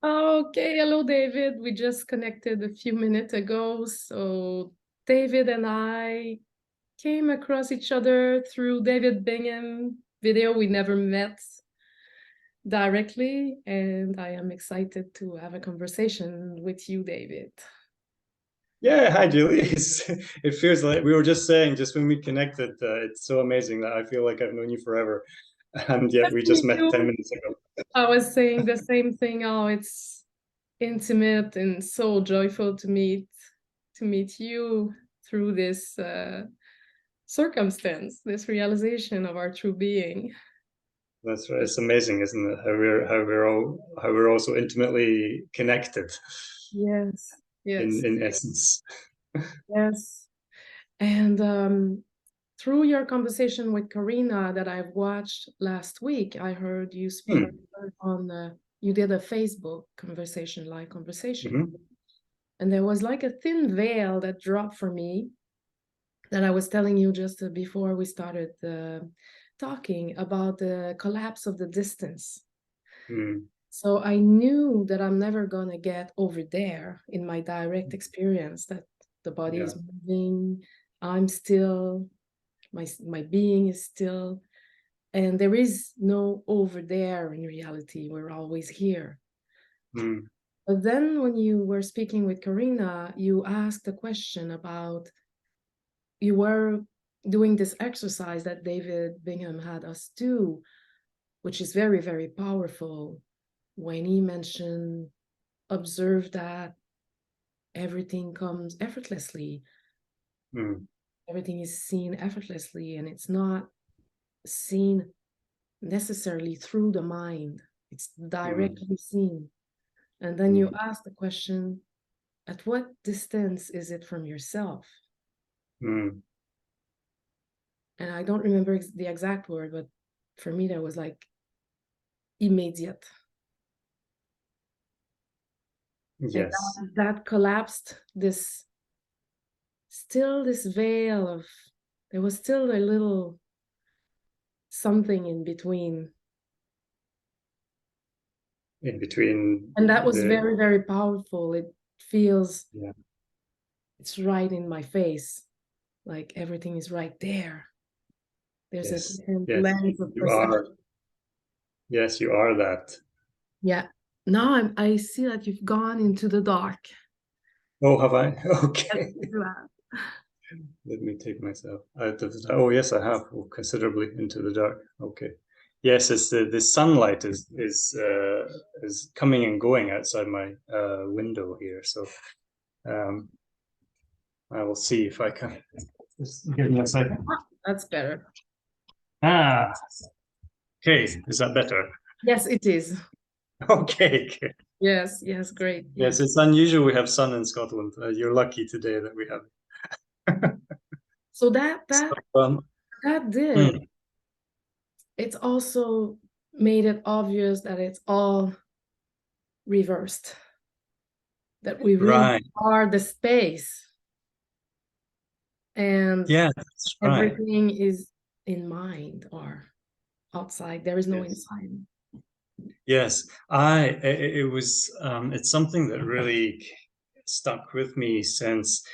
Okay, hello, David. We just connected a few minutes ago. So David and I came across each other through David Bingham video. We never met directly, and I am excited to have a conversation with you, David. Yeah, hi Julie. It feels like we were just saying, just when we connected, it's so amazing that I feel like I've known you forever, and yet Nice we to just meet met 10 you. minutes ago. I was saying the same thing. Oh, it's intimate and so joyful to meet you through this circumstance, this realization of our true being. That's right. It's amazing, isn't it? How we're all so intimately connected Yes, yes, in essence. yes. And through your conversation with Corina that I've watched last week, I heard you speak Hmm. on you did a Facebook conversation, live conversation. Hmm. And there was like a thin veil that dropped for me that I was telling you just before we started talking about the collapse of the distance. Hmm. So I knew that I'm never gonna get over there in my direct experience that the body Yeah. is moving, I'm still, my being is still, and there is no over there in reality. We're always here. Hmm. But then when you were speaking with Karina, you asked a question about you were doing this exercise that David Bingham had us do, which is very, very powerful when he mentioned observe that everything comes effortlessly. Hmm. Everything is seen effortlessly, and it's not seen necessarily through the mind. It's Hmm. directly seen. And then you Hmm. ask the question, at what distance is it from yourself? Hmm. And I don't remember the exact word, but for me, that was like immediate. And Yes. that collapsed this veil of, there was still a little something in between. In between And that was the very, very powerful. It feels yeah. it's right in my face, like everything is right there. There's a Yes. different Yes. lens of You are. perception. Yes, you are that. Yeah. Now I see that you've gone into the dark. Oh, have I? Yes, Okay. you have. Let me take myself out of the. Oh, yes, I have. Oh, considerably into the dark. Okay. Yes, it's the sunlight is coming and going outside my window here. So um, I will see if I can. Just give me a second. That's better. Ah, okay. Is that better? Yes, it is. Okay. Good. Yes, yes, great. Yes, Yes. it's unusual we have sun in Scotland. You're lucky today that we have it. So that So, that um, that hmm, did. It's also made it obvious that it's all reversed, that we really right. are the space and Yeah, that's right. everything is in mind or outside. There is no Yes. inside. Yes, it was it's something that really stuck with me since,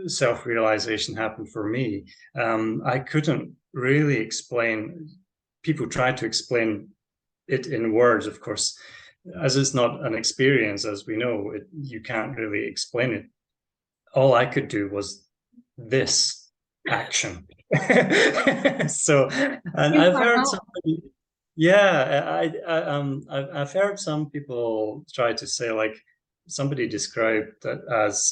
self-realization happened for me. I couldn't really explain, people tried to explain it in words, of course, as it's not an experience, as we know, you can't really explain it. All I could do was this action. So, and You I've are heard not. somebody, yeah, I've heard some people try to say, like, somebody described that as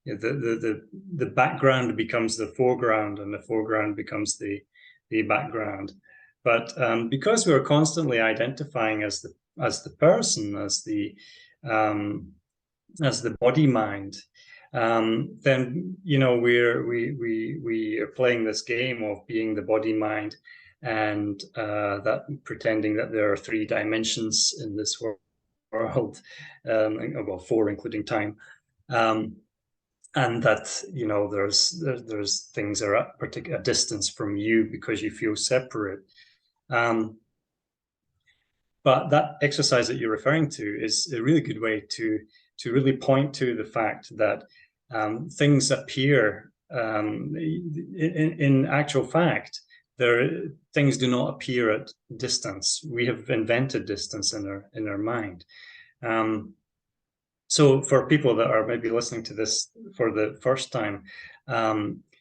the background becomes the foreground and the foreground becomes the background. But because we're constantly identifying as the person, um, as the body mind, then we are playing this game of being the body mind, and that pretending that there are three dimensions in this world, well, four including time, um, and that there's things that are at particular distance from you because you feel separate. Um, But that exercise that you're referring to is a really good way to really point to the fact that things appear in actual fact. Things do not appear at distance. We have invented distance in our mind. So for people that are maybe listening to this for the first time,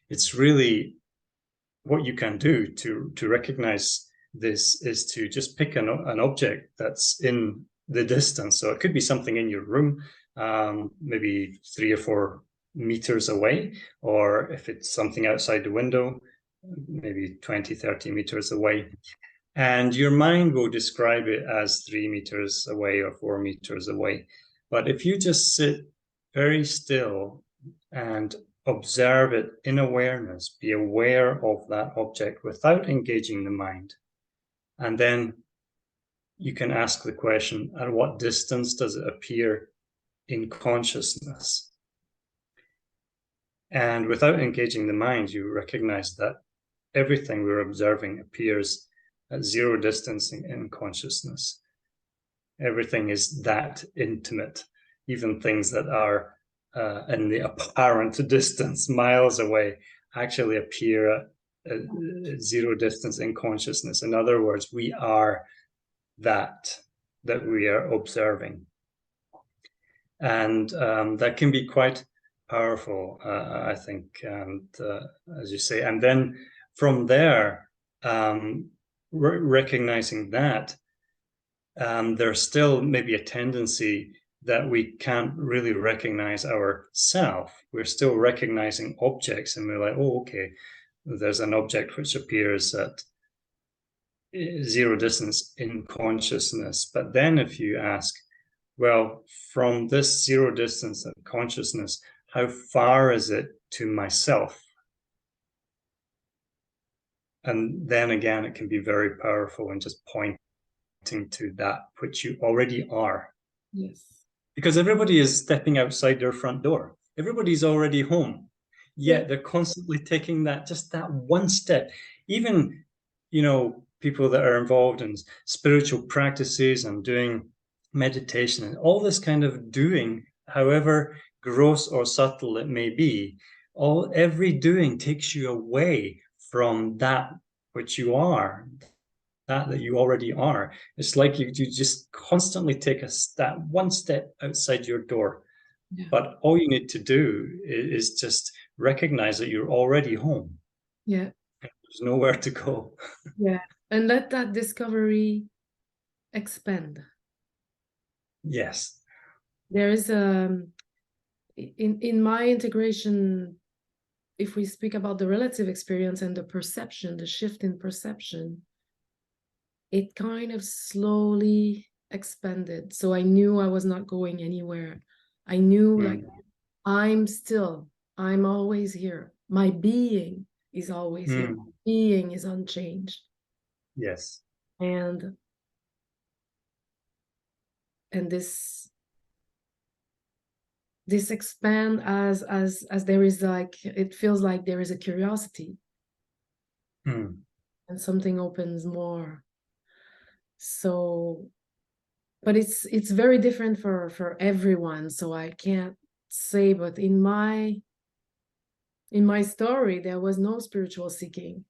it's really what you can do to recognize this is to just pick an object that's in the distance. So it could be something in your room, maybe 3 or 4 meters away, or if it's something outside the window, maybe 20, 30 meters away. And your mind will describe it as 3 meters away or 4 meters away. But if you just sit very still and observe it in awareness, be aware of that object without engaging the mind, and then you can ask the question, at what distance does it appear in consciousness? And without engaging the mind, you recognize that everything we're observing appears at 0 distance in consciousness. Everything is that intimate, even things that are in the apparent distance, miles away, actually appear at 0 distance in consciousness. In other words, we are that we are observing. And that can be quite powerful, I think, and as you say. And then from there, recognizing that, there's still maybe a tendency that we can't really recognize ourself. We're still recognizing objects, and we're like, oh, okay, there's an object which appears at 0 distance in consciousness. But then if you ask, well, from this 0 distance in consciousness, how far is it to myself? And then again, it can be very powerful in just pointing to that which you already are. Yes. Because everybody is stepping outside their front door. Everybody's already home. Yet they're constantly taking just that one step. Even, people that are involved in spiritual practices and doing meditation and all this kind of doing, however gross or subtle it may be, every doing takes you away from that which you are, that you already are. It's like you just constantly take that one step outside your door. Yeah. But all you need to do is just recognize that you're already home. Yeah. There's nowhere to go. Yeah. And let that discovery expand. Yes. There is in my integration, if we speak about the relative experience and the perception, the shift in perception, it kind of slowly expanded. So I knew I was not going anywhere. I knew like I'm always here. My being is always here. My being is unchanged. Yes. And this expand as there is it feels like there is a curiosity. And something opens more. So, but it's very different for everyone. So I can't say, but in my story, there was no spiritual seeking.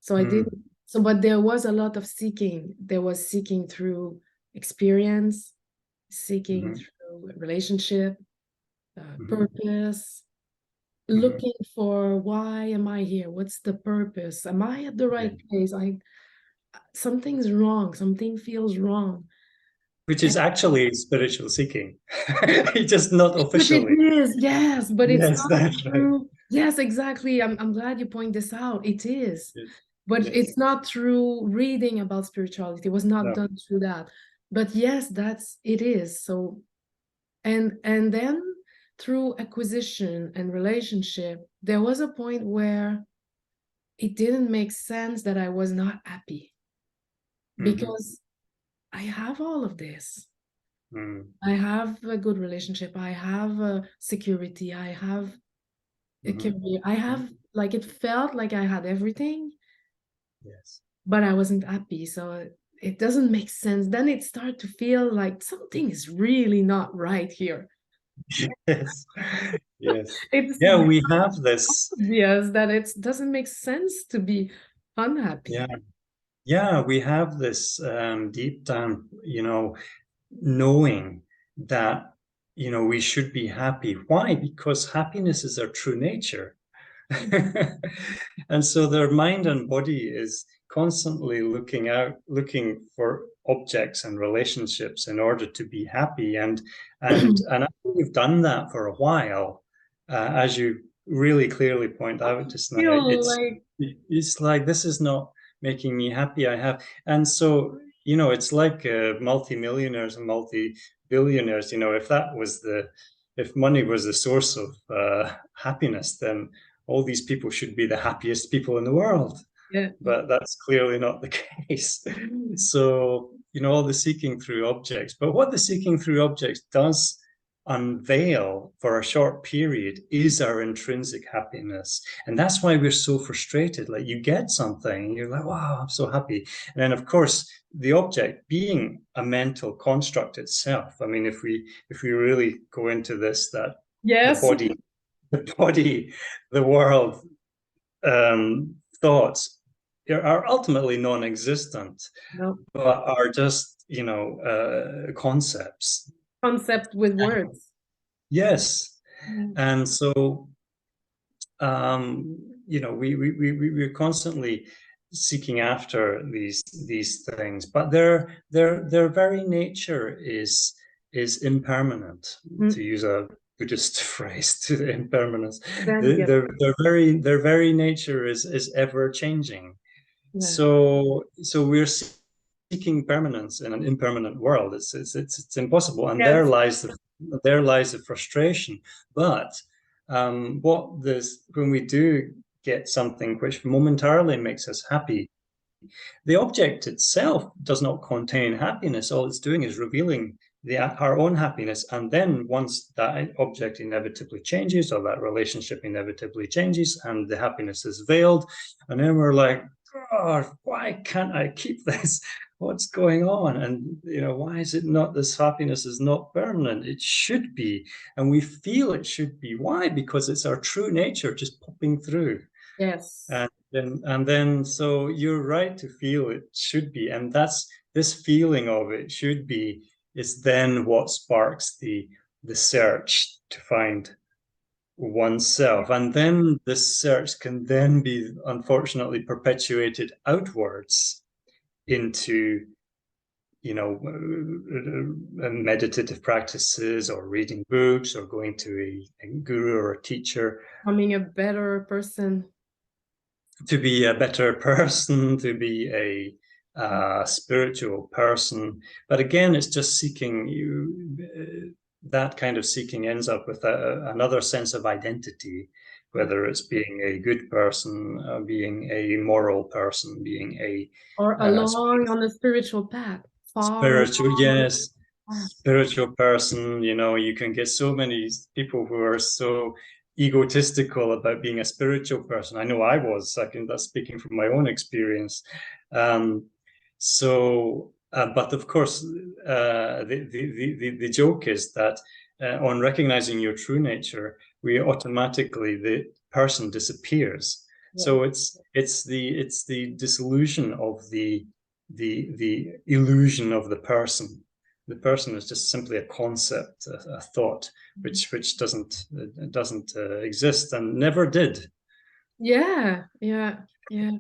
So I didn't. So, but there was a lot of seeking. There was seeking through experience, seeking through relationship, purpose, looking for why am I here? What's the purpose? Am I at the right place? Something's wrong. Something feels wrong. Which is actually spiritual seeking, just not officially. But it is, yes, but it's yes, not through. Right. Yes, exactly. I'm glad you point this out. It is, but it's not through reading about spirituality. It was not done through that. But yes, it is. So, and then through acquisition and relationship, there was a point where it didn't make sense that I was not happy because I have all of this. I have a good relationship. I have a security. I have a career. I have, like, it felt like I had everything. Yes. But I wasn't happy. So it doesn't make sense. Then it starts to feel like something is really not right here. Yes. Yes. It's Yeah, we have this. obvious that it doesn't make sense to be unhappy. Yeah. Yeah, we have this deep down, knowing that, we should be happy. Why? Because happiness is our true nature. And so their mind and body is constantly looking for objects and relationships in order to be happy. And after we've done that for a while, as you really clearly point out just now, Feel like it's like this is not making me happy. And so it's like multimillionaires and multi-billionaires. If money was the source of happiness, then all these people should be the happiest people in the world. yeah, But that's clearly not the case. So, all the seeking through objects. But what the seeking through objects does unveil for a short period is our intrinsic happiness. And that's why we're so frustrated. Like you get something and you're like, wow, I'm so happy. And then of course, the object being a mental construct itself. I mean, if we really go into this, that the yes, body, the world, thoughts are ultimately non-existent, no but are just, concepts. concept with words. Yes. Yeah. And so, we're constantly seeking after these things, but their very nature is impermanent, to Mm. use a Buddhist phrase, to the impermanence. Then get Their very nature is ever changing. yeah. So we're seeking permanence in an impermanent world. It's impossible, and Yes. there lies the frustration. But when we do get something which momentarily makes us happy, the object itself does not contain happiness. All it's doing is revealing our own happiness. And then once that object inevitably changes, or that relationship inevitably changes, and the happiness is veiled, and then we're like, God, why can't I keep this? What's going on? And why is it not, this happiness is not permanent? It should be. And we feel it should be. Why? Because it's our true nature just popping through. Yes. And then so you're right to feel it should be, and that's this feeling of it should be is then what sparks the search to find oneself. And then this search can then be unfortunately perpetuated outwards into meditative practices, or reading books, or going to a guru or a teacher, Becoming a better person. to be a better person, to be a spiritual person. But again, it's just seeking that kind of seeking ends up with another sense of identity, whether it's being a good person, being a moral person, being a Or along on the spiritual path. Far spiritual, along yes, the path. spiritual person. You can get so many people who are so egotistical about being a spiritual person. I know I was. That's speaking from my own experience. But of course, the joke is that on recognizing your true nature, the person disappears. Yeah. So it's the dissolution of the illusion of the person. The person is just simply a concept, a thought, which doesn't exist and never did. Yeah, yeah, yeah.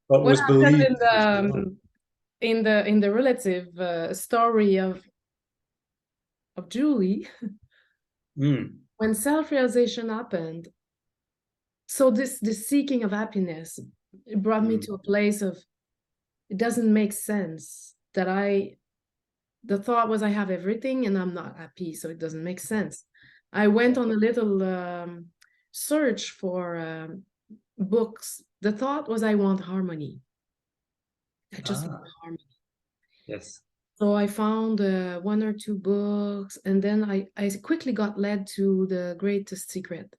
But What was happened believed. in the relative story of Julie, when self-realization happened, so this seeking of happiness, it brought me to a place of, it doesn't make sense that the thought was I have everything and I'm not happy, so it doesn't make sense. I went on a little search for books. The thought was I want harmony. I just want harmony. Yes. So I found one or two books, and then I quickly got led to The Greatest Secret.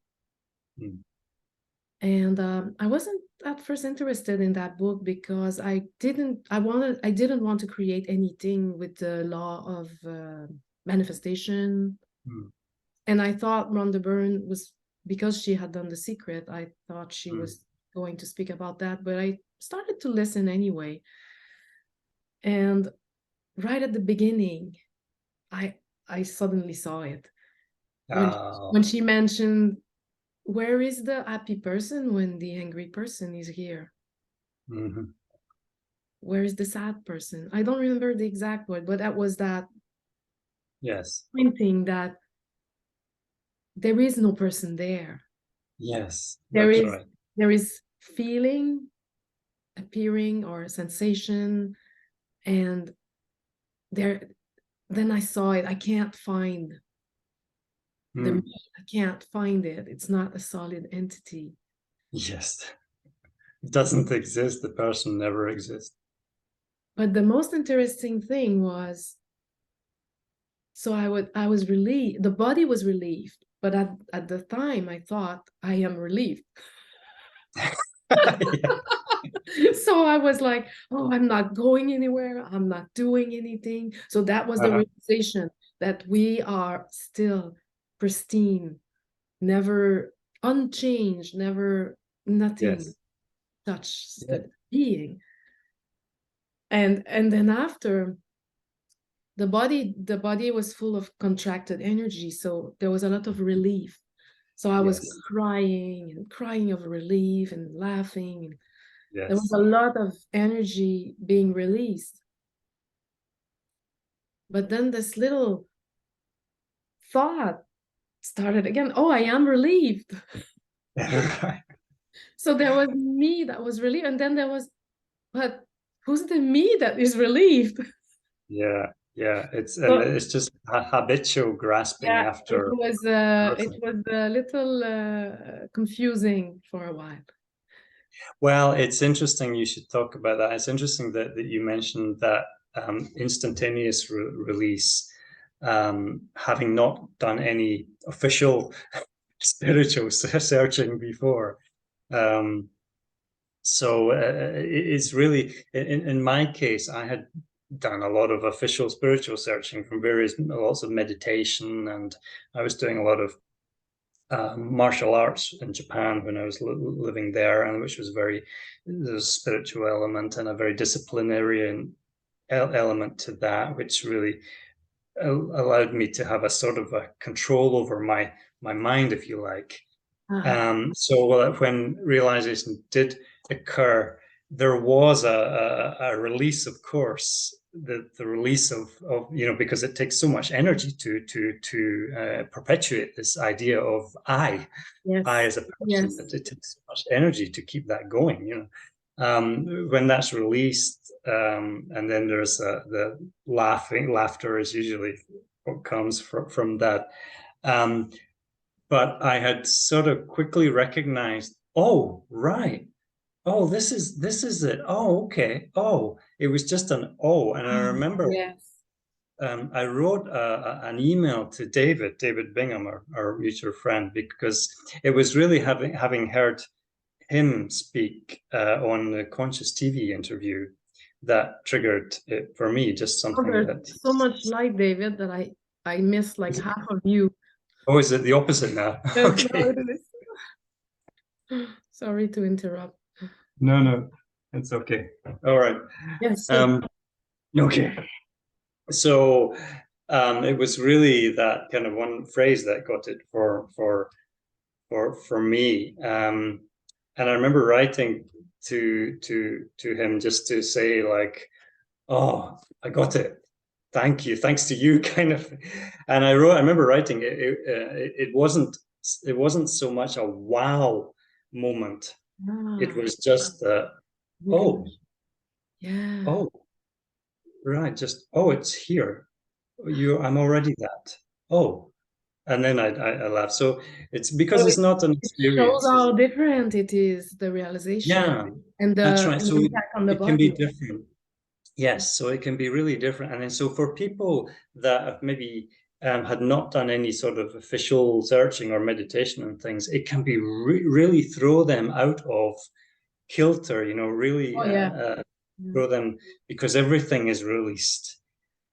And I wasn't at first interested in that book because I didn't want to create anything with the law of manifestation. Mm. And I thought Rhonda Byrne was, because she had done The Secret, I thought she Mm. was going to speak about that, but I started to listen anyway. And right at the beginning, I suddenly saw it when she mentioned, where is the happy person when the angry person is here? Mm-hmm. Where is the sad person? I don't remember the exact word, but that was that Yes. pointing that there is no person there. Yes, There that's is right. there is feeling appearing or sensation, and there, then I saw it. I can't find the Mm. me. I can't find it. It's not a solid entity. Yes. It doesn't exist. The person never exists. But the most interesting thing was, so I was relieved. The body was relieved, but at the time I thought I am relieved. Yeah. So I was like, oh, I'm not going anywhere. I'm not doing anything. So that was the Uh-huh. realization that we are still pristine, never unchanged, never nothing Yes. touched Yeah. the being. And then after, the body was full of contracted energy, so there was a lot of relief. So I was Yes. crying and crying of relief and laughing, and there was Yes. a lot of energy being released. But then this little thought started again. Oh, I am relieved. So there was me that was relieved, and then there was, but who's the me that is relieved? Yeah. Yeah. It's So just a habitual grasping yeah, after it person. was a little confusing for a while. Well, it's interesting you should talk about that. It's interesting that you mentioned that instantaneous release, having not done any official spiritual searching before. Um, so it's really, in my case, I had done a lot of official spiritual searching from lots of meditation, and I was doing a lot of martial arts in Japan when I was living there, and which was there's a spiritual element and a very disciplinarian element to that, which really allowed me to have a sort of a control over my mind, if you like. Uh-huh. So when realization did occur, there was a release, of course, the release of because it takes so much energy to perpetuate this idea of I Yes, as a person. yes. It takes so much energy to keep that going. When that's released, and then there's the laughter is usually what comes from that. Um, but I had sort of quickly recognized, oh, right. Oh, this is it. Oh, okay. Oh, it was just an oh. And I Ah, remember yes. I wrote an email to David Bingham, our mutual friend, because it was really having heard him speak on the Conscious TV interview that triggered it for me, just Oh, something there's that. so much light, David, that I missed like half of you. Oh, is it the opposite now? Yes, no, Okay. it is. Sorry to interrupt. No, no, it's okay. All right. Yes, so Um, okay. So it was really that kind of one phrase that got it for me. And I remember writing to him just to say like, "Oh, I got it. Thank you. Thanks to you," kind of. And I remember writing it. It wasn't so much a wow moment. It ah, was just oh, recognition. Yeah. oh, right. Just oh, it's here. I'm already that. Oh, and then I laugh. So it's So because it's not an it shows experience. how different it is, the realization Yeah, and that's the right. So impact on the it can be body. different. Yes, so it can be really different. And then so for people that have maybe had not done any sort of official searching or meditation and things, it can be really throw them out of kilter, really Oh yeah. throw them, because everything is released.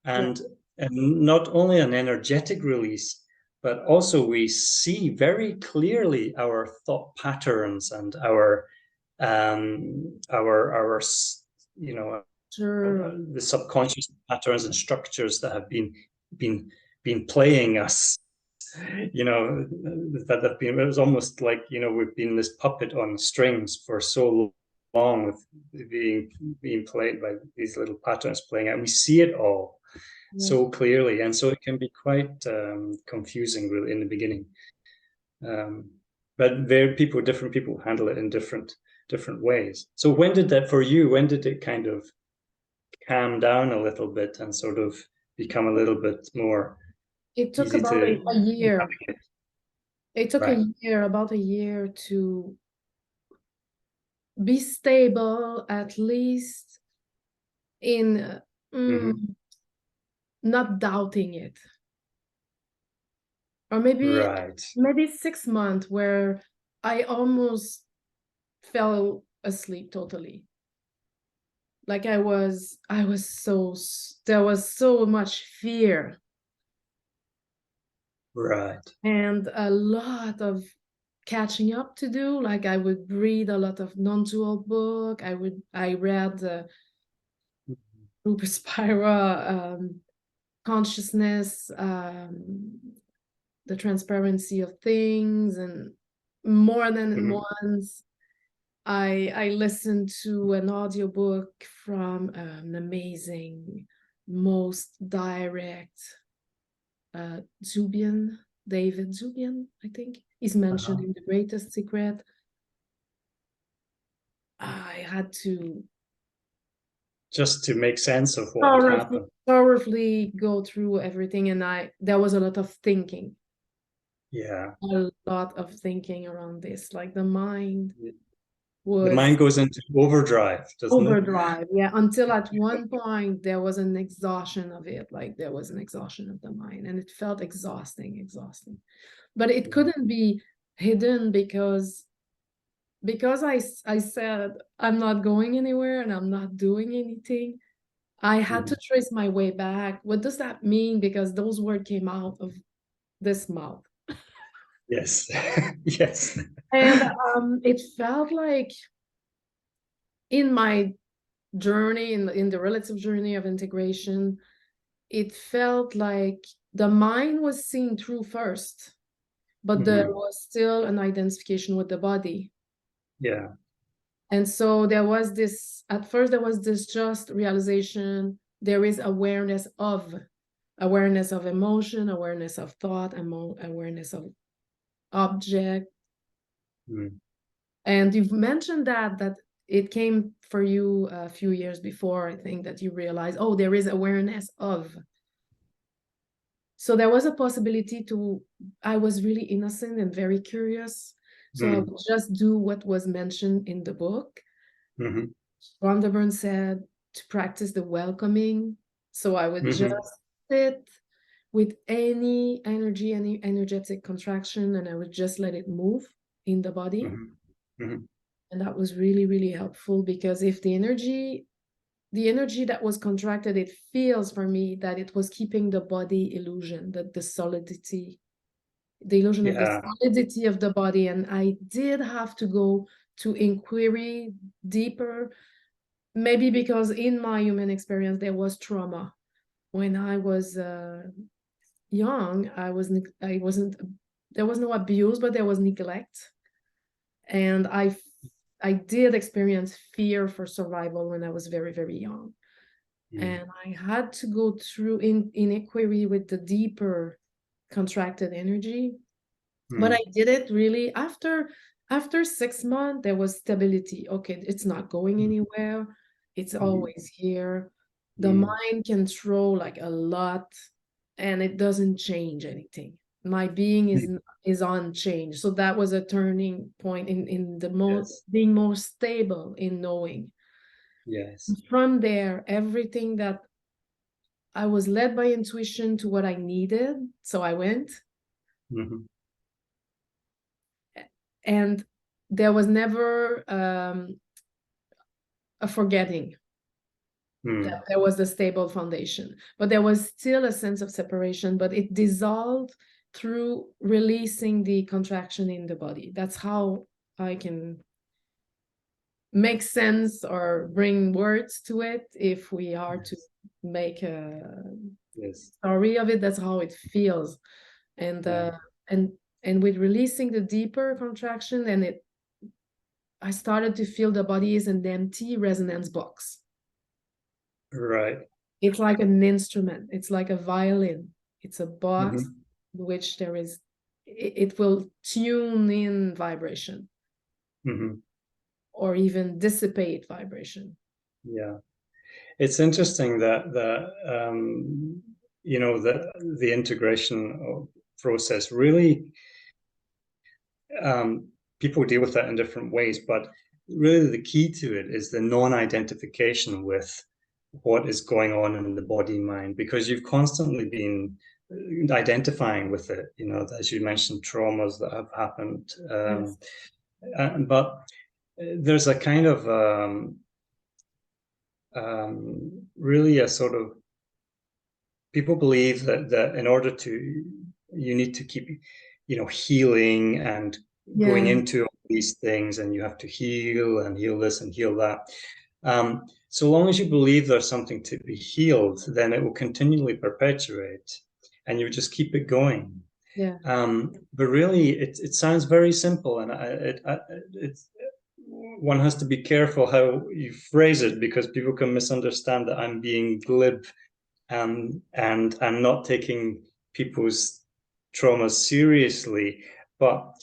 Yeah. And not only an energetic release, but also we see very clearly our thought patterns and our Sure. the subconscious patterns and structures that have been been playing us, that have been, it was almost like, we've been this puppet on strings for so long, with being played by these little patterns playing out. We see it all Yes. so clearly, and so it can be quite confusing really in the beginning. But different people handle it in different ways. So when did it kind of calm down a little bit and sort of become a little bit more It took easy about to a year. It took right? about a year to be stable, at least in Mm-hmm. not doubting it. Or maybe Right. 6 months where I almost fell asleep totally. Like there was so much fear Right. and a lot of catching up to do. Like I would read a lot of non-dual book. I read Rupa Spira, consciousness, the transparency of things, and more than Mm-hmm. once I listened to an audiobook from an amazing, most direct Zubian, David Zubian, I think. He's mentioned Uh-huh. in The Greatest Secret. I had to Just to make sense of what had happened. thoroughly go through everything, and there was a lot of thinking. Yeah. A lot of thinking around this. Like the mind The was mind goes into overdrive, doesn't it? overdrive, yeah, until at one point there was an exhaustion of it. Like there was an exhaustion of the mind, and it felt exhausting, but it couldn't be hidden because I said I'm not going anywhere and I'm not doing anything. I had to Mhm. trace my way back. What does that mean? Because those words came out of this mouth. Yes. Yes. And it felt like in my journey, in the relative journey of integration, it felt like the mind was seen through first, but there Hmm. was still an identification with the body. Yeah. And so at first there was this just realization, there is awareness of emotion, awareness of thought, awareness of object. Mm. And you've mentioned that it came for you a few years before, I think, that you realized, oh, there is awareness of. So there was a possibility I was really innocent and very curious. So I Mm. would just do what was mentioned in the book. Hmm. Rhonda said to practice the welcoming. So I would just Hmm. sit with any energy, any energetic contraction, and I would just let it move in the body. Hmm. Hmm. And that was really, really helpful, because if the energy that was contracted, it feels for me that it was keeping the body illusion, that the illusion of the Yeah. solidity of the body. And I did have to go to inquiry deeper, maybe because in my human experience, there was trauma. When I was young, I wasn't, there was no abuse, but there was neglect. And I did experience fear for survival when I was very, very young. Mm. And I had to go through in inquiry with the deeper contracted energy. But I Mm. did it really after 6 months, there was stability. Okay, it's not going anywhere. It's Mm. always here. The Mm. mind can throw like a lot, and it doesn't change anything. My being Mm. is unchanged. So that was a turning point in the Yes. being more stable in knowing. Yes. From there, everything that I was led by intuition to what I needed, so I went. Mm-hmm. And there was never a forgetting that Mm. there was the stable foundation, but there was still a sense of separation, but it dissolved through releasing the contraction in the body. That's how I can make sense or bring words to it. If we are to make a Yes. story of it, that's how it feels. And Yeah. and and with releasing the deeper contraction, and I started to feel the body is an empty resonance box. Right. It's like an instrument. It's like a violin. It's a box Mm-hmm. in which there is, it will tune in vibration Mm-hmm. or even dissipate vibration. Yeah. It's interesting that you know, the integration process really, people deal with that in different ways, but really the key to it is the non-identification with what is going on in the body mind, because you've constantly been identifying with it, you know, as you mentioned, traumas that have happened. Yes. But there's a kind of really a sort of, people believe that in order to, you need to keep, you know, healing and going Yeah. into all these things, and you have to heal and heal this and heal that. So long as you believe there's something to be healed, then it will continually perpetuate, and you just keep it going. Yeah. But really, it sounds very simple, and it's, one has to be careful how you phrase it, because people can misunderstand that I'm being glib, and I'm not taking people's traumas seriously. But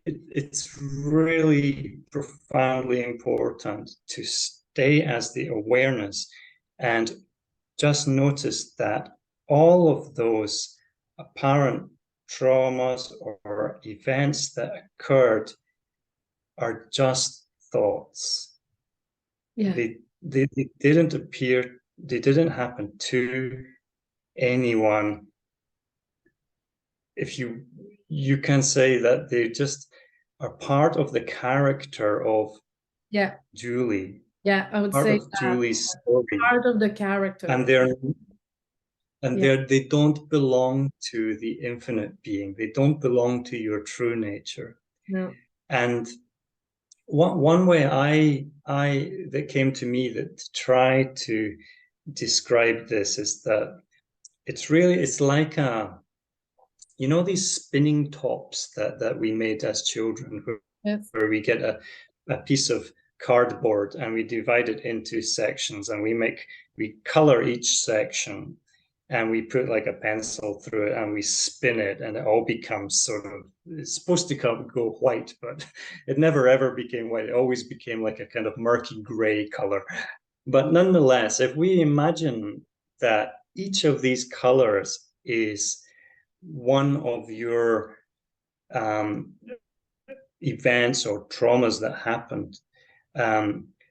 it's really profoundly important to stay as the awareness and just notice that all of those apparent traumas or events that occurred are just thoughts. Yeah. They didn't appear, they didn't happen to anyone. If you can say that they just are part of the character of Yeah. Julie, Yeah. I would part say of that Julie's story, part of the and character. Yeah. they don't belong to the infinite being. They don't belong to your true nature. No. And one way I that came to me that to try to describe this is that it's like a, you know, these spinning tops that we made as children, Yes. where we get a piece of cardboard and we divide it into sections, and we color each section, and we put like a pencil through it and we spin it, and it all becomes sort of, it's supposed to go white, but it never ever became white. It always became like a kind of murky gray color. But nonetheless, if we imagine that each of these colors is one of your um, events or traumas that happened.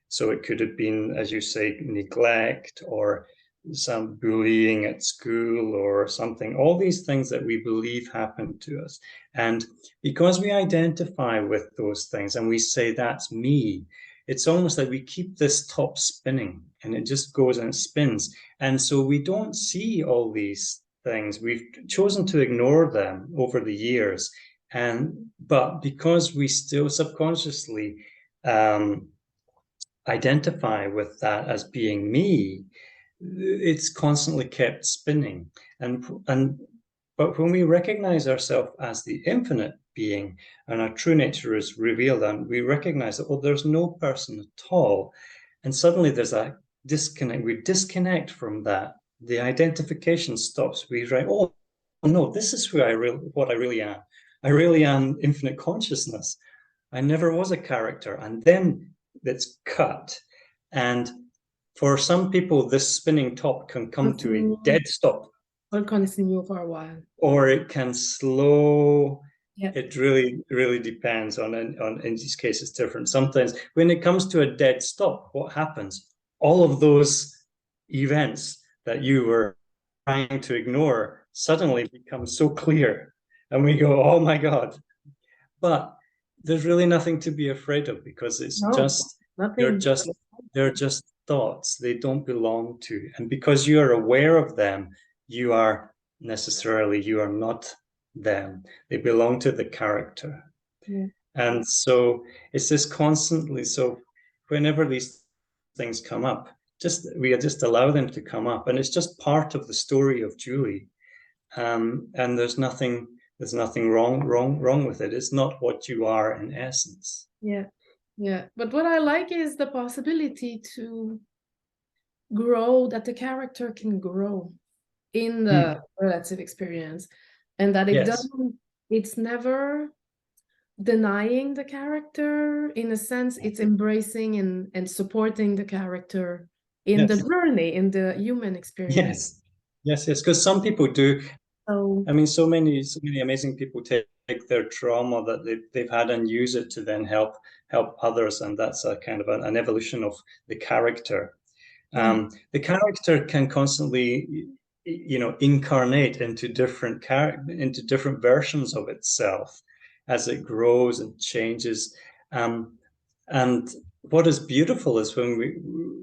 So it could have been, as you say, neglect or some bullying at school or something, all these things that we believe happened to us. And because we identify with those things and we say, that's me, it's almost like we keep this top spinning, and it just goes and it spins. And so we don't see all these things. We've chosen to ignore them over the years. But because we still subconsciously identify with that as being me, it's constantly kept spinning. But when we recognize ourselves as the infinite being and our true nature is revealed, and we recognize that, well, there's no person at all, and suddenly there's a disconnect. We disconnect from that. The identification stops. We write, oh no, this is who what I really am. I really am infinite consciousness. I never was a character. And then it's cut. And for some people, this spinning top can come to a Continue. dead stop, I'll continue for a while. or it can slow. Yeah. It really depends on, in these cases, different. Sometimes when it comes to a dead stop, what happens? All of those events that you were trying to ignore suddenly becomes so clear, and we go, oh my God. But there's really nothing to be afraid of, because it's No, just they're nothing. just they're just thoughts. They don't belong to, and because you are aware of them, you are not them. They belong to the character. Yeah. And so it's this constantly, so whenever these things come up, we just allow them to come up, and it's just part of the story of Julie. And there's nothing wrong with it. It's not what you are in essence. Yeah. Yeah. But what I like is the possibility to grow, that the character can grow in the relative experience, and that Yes, it's never denying the character. In a sense, it's embracing and supporting the character in the yes, journey, in the human experience. yes, yes. Because some people do. So I mean, so many amazing people take their trauma that they've had and use it to then help others, and that's a kind of an evolution of the character. yeah. The character can constantly, incarnate into different versions of itself as it grows and changes. Um, and what is beautiful is when we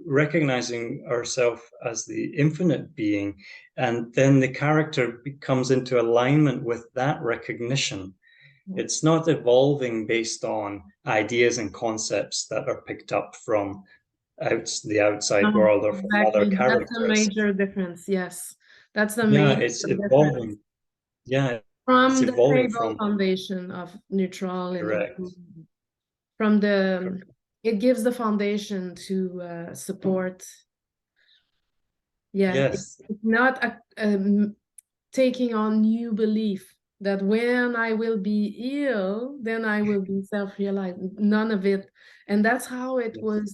recognizing ourselves as the infinite being, and then the character comes into alignment with that recognition. It's not evolving based on ideas and concepts that are picked up from the outside No, world or from other exactly. That's a characters. major difference. Yes, that's the Yeah, major it's difference evolving. Yeah, it's from the evolving stable from foundation of neutral and correct. improvement. From the, Correct. it gives the foundation to support. Yeah, Yes. it's not taking on new belief that when I will be ill, then I will be self-realized. None of it. And that's how it Yes. was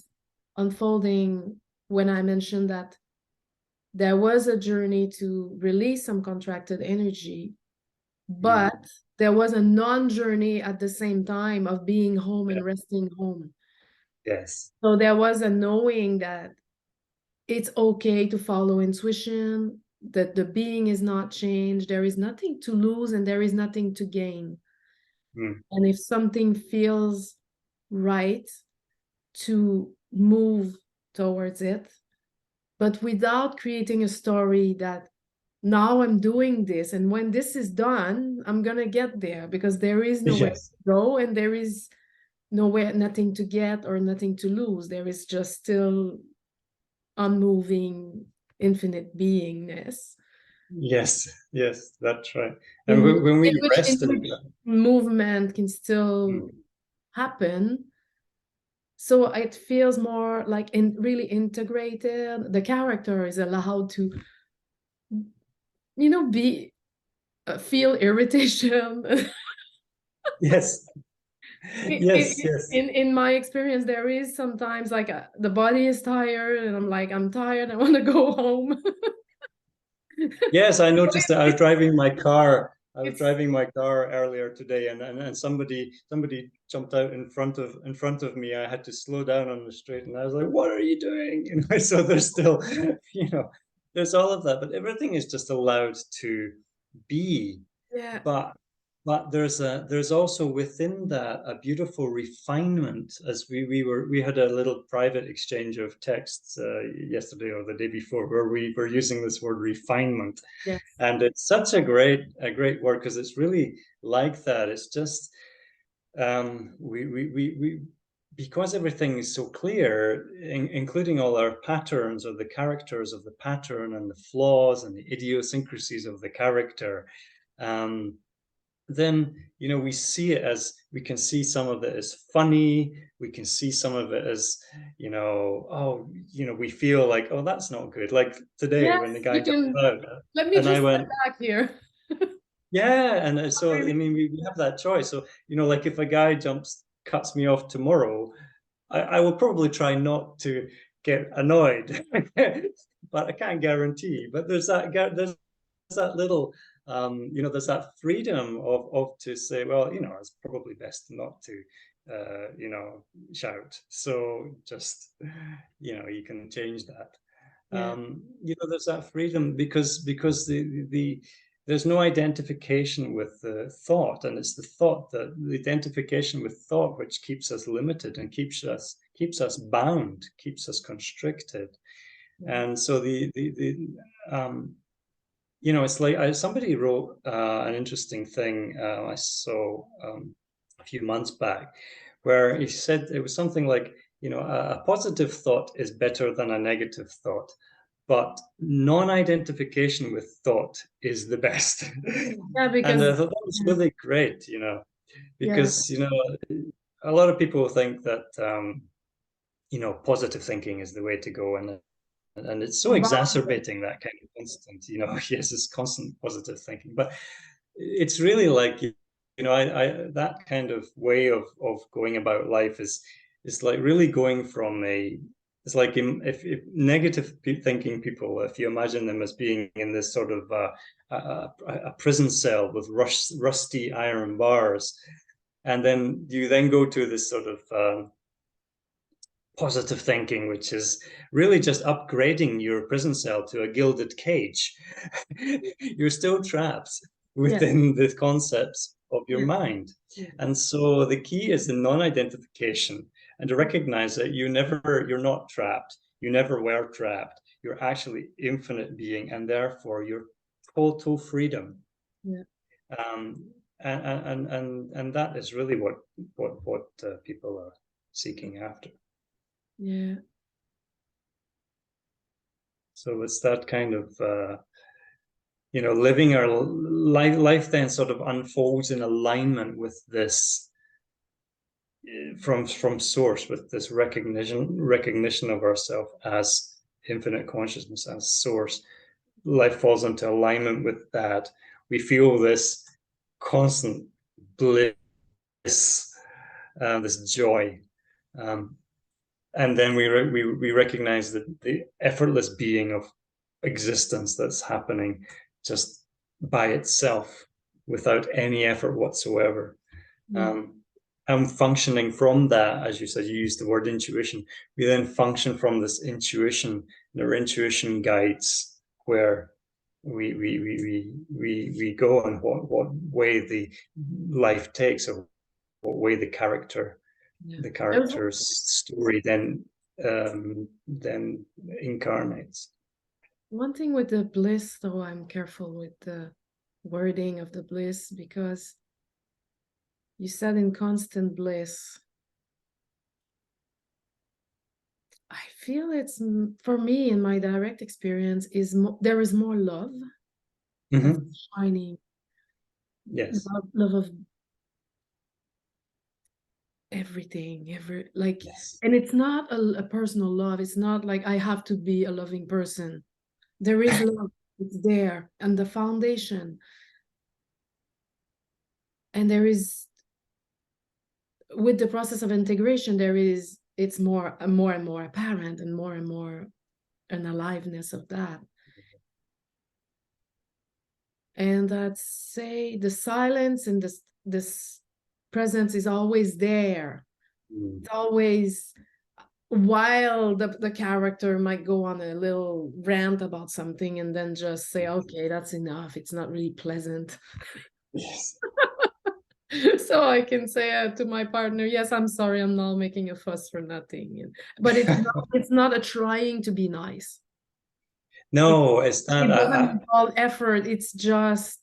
unfolding when I mentioned that there was a journey to release some contracted energy, Mm. but there was a non-journey at the same time of being home Yeah. and resting home. Yes. So there was a knowing that it's okay to follow intuition, that the being is not changed, there is nothing to lose and there is nothing to gain. Mm. And if something feels right, to move towards it, but without creating a story that now I'm doing this, and when this is done, I'm gonna get there, because there is nowhere Yes. to go and there is nowhere, nothing to get or nothing to lose. There is just still unmoving infinite beingness Yes. Yes. That's right. And in, when we in rest in which that, movement can still mm. happen. So it feels more like really integrated. The character is allowed to, be feel irritation. Yes. Yes. Yes. In my experience, there is sometimes like the body is tired, and I'm like, I'm tired. I want to go home. Yes, I noticed that. I was It's, driving my car. I was it's driving my car earlier today, and somebody jumped out in front of me. I had to slow down on the street, and I was like, "What are you doing?" So there's still, there's all of that, but everything is just allowed to be. yeah, But there's also within that a beautiful refinement, as we had a little private exchange of texts yesterday or the day before, where we were using this word refinement, yes, and it's such a great word, because it's really like that. It's just we because everything is so clear, including all our patterns, or the characters of the pattern, and the flaws and the idiosyncrasies of the character. um, then we can see some of it as funny. We can see some of it as, we feel like, oh, that's not good, like today yes, when the guy you jumped can. out, Let me and I just step went, back here. yeah. And so I Really? mean, we have that choice. So, like if a guy cuts me off tomorrow, I will probably try not to get annoyed, but I can't guarantee. But there's that little, there's that freedom of to say, well, it's probably best not to, shout. So just, you can change that. Yeah. There's that freedom because there's no identification with the thought, and it's the thought that the identification with thought which keeps us limited and keeps us bound, keeps us constricted. Yeah. And so it's like somebody wrote an interesting thing I saw a few months back, where he said it was something like, a positive thought is better than a negative thought, but non-identification with thought is the best. Yeah, And because I thought that was yeah, really great, yeah, because, a lot of people think that, positive thinking is the way to go. And it's so but exacerbating that kind of constant, yes, it's constant positive thinking. But it's really like, I that kind of way of going about life is like really going from it's like if negative thinking people, if you imagine them as being in this sort of a prison cell with rusty iron bars, and then you then go to this sort of positive thinking, which is really just upgrading your prison cell to a gilded cage. You're still trapped yeah, within the concepts of your yeah, mind. yeah, And so the key is the non-identification, and to recognize that you're not trapped. You never were trapped. You're actually infinite being, and therefore you're total freedom. yeah, Um, and that is really what people are seeking after. yeah, So it's that kind of living our life then sort of unfolds in alignment with this from source, with this recognition of ourselves as infinite consciousness, as source. Life falls into alignment with that. We feel this constant bliss, this joy. Um, and then we recognize that the effortless being of existence that's happening just by itself without any effort whatsoever. yeah, Um, and functioning from that, as you said, you used the word intuition. We then function from this intuition, and our intuition guides where we go, and what way the life takes, or what way the yeah. the There's character's story then incarnates. one thing with the bliss, though, I'm careful with the wording of the bliss because you said in constant bliss. I feel it's for me in my direct experience is there is more love that's Mm-hmm. shining, Yes. love of everything, like, Yes. and it's not a personal love. It's not like I have to be a loving person. There is love. It's there, and the foundation, and there is with the process of integration, it's more and more and more apparent, and more an aliveness of that. And that say the silence and this presence is always there. Mm. It's always, while the character might go on a little rant about something and then just say, okay, that's enough, it's not really pleasant. Yes. So I can say to my partner, yes, I'm sorry, I'm not making a fuss for nothing. But it's not a trying to be nice. it, No, it's not. it doesn't involve effort. It's just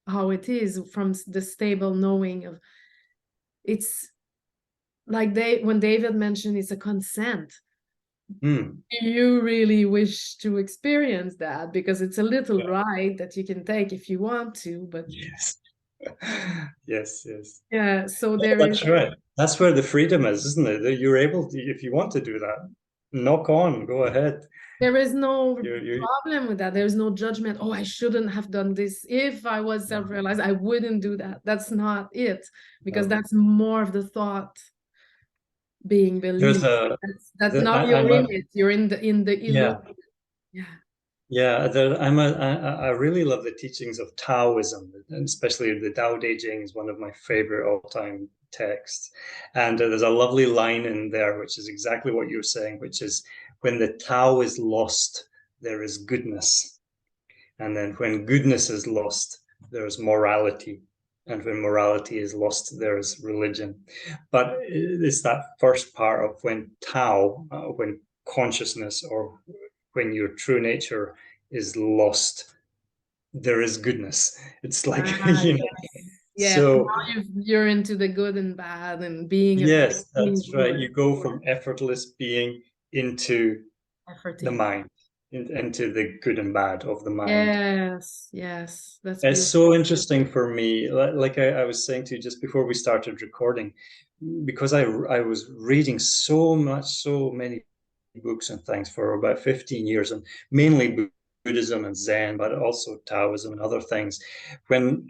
how it is, from the stable knowing of, it's like when David mentioned it's a consent. Mm. You really wish to experience that because it's a little Yeah. ride that you can take if you want to, but Yes. Yes. Yes. yeah, so Oh, there is, that's right. That's where the freedom is, isn't it? That you're able to, if you want to do that, knock on, go ahead. there is no You. problem with that. There's no judgment. Oh, I shouldn't have done this. If I was self-realized, I wouldn't do that. That's not it, because No. that's more of the thought being There's believed. a. That's not I'm you're a. in it. You're in the Yeah. illusion. Yeah. Yeah, I really love the teachings of Taoism, and especially the Tao Te Ching is one of my favorite all-time texts. And there's a lovely line in there, which is exactly what you're saying, which is when the Tao is lost, there is goodness. And then when goodness is lost, there is morality. And when morality is lost, there is religion. But it's that first part of when Tao, when consciousness, or when your true nature is lost, there is goodness. It's like, you know, Yes, so now you're into the good and bad and being yes, being that's right. good. You go from effortless being into the Efforting. mind, into the good and bad of the mind. Yes, yes, that's It's beautiful. so interesting for me. Like I was saying to you just before we started recording, because I was reading so much, so many books and things for about 15 years, and mainly Buddhism and Zen, but also Taoism and other things. When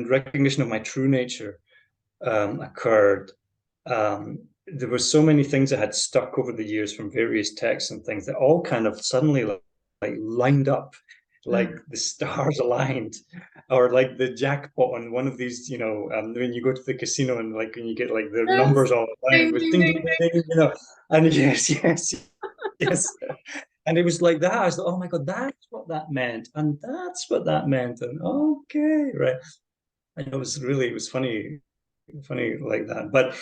recognition of my true nature occurred, there were so many things that had stuck over the years from various texts and things that all kind of suddenly like lined up, like the stars aligned, or like the jackpot on one of these, you know, when you go to the casino and like when you get like the Yes. numbers all aligned, it Ding, was ding, ding, ding, ding, ding, ding, you know, and yes, yes, yes. And it was like that. I was like, oh my God, that's what that meant. And that's what that meant. And okay, right. And it was funny like that. But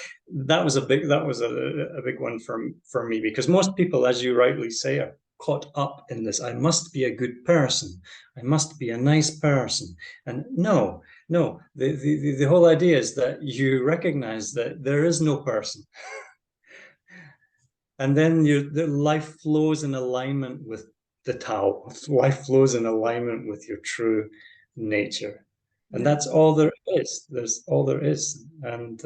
that was a big one for me, because most people, as you rightly say, are caught up in this. I must be a good person. I must be a nice person. And no, the whole idea is that you recognize that there is no person. And then the life flows in alignment with the Tao. Life flows in alignment with your true nature. And yeah, that's all there is. There's all there is. And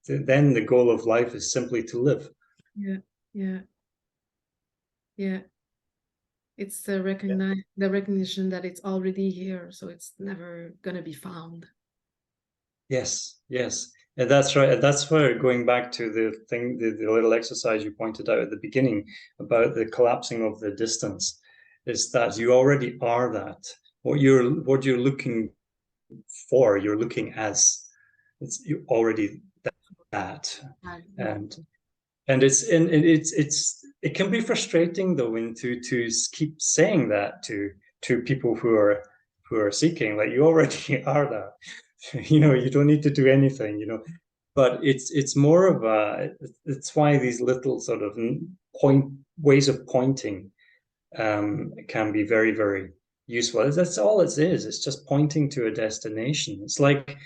then the goal of life is simply to live. yeah, yeah, yeah. It's the Yeah. recognition that it's already here, so it's never gonna be found. Yes, yes. And that's right. And that's where, going back to the thing, the little exercise you pointed out at the beginning about the collapsing of the distance, is that you already are that. What you're looking for, you're looking as. It's you already that. Yeah. And it can be frustrating though, to keep saying that to people who are seeking, like you already are that. You know, you don't need to do anything, you know. But it's more of a, it's why these little sort of point ways of pointing can be very, very useful. That's all it is. It's just pointing to a destination. It's like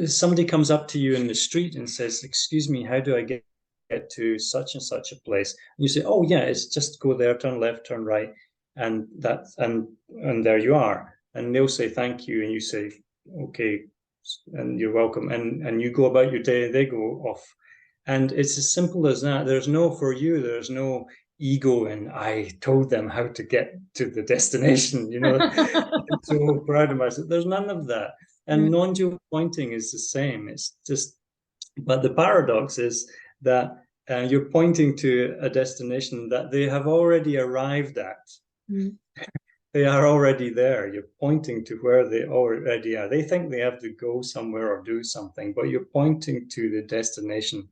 somebody comes up to you in the street and says, "Excuse me, how do I get to such and such a place?" And you say, "Oh yeah, it's just go there, turn left, turn right, and there you are." And they'll say thank you, and you say, "Okay," and you're welcome, and you go about your day. They go off, and it's as simple as that. There's no, for you, there's no ego and I told them how to get to the destination, you know. I'm so proud of myself. There's none of that. Yeah. And non-dual pointing is the same. It's just, but the paradox is that you're pointing to a destination that they have already arrived at. Mm. They are already there. You're pointing to where they already are. They think they have to go somewhere or do something, but you're pointing to the destination,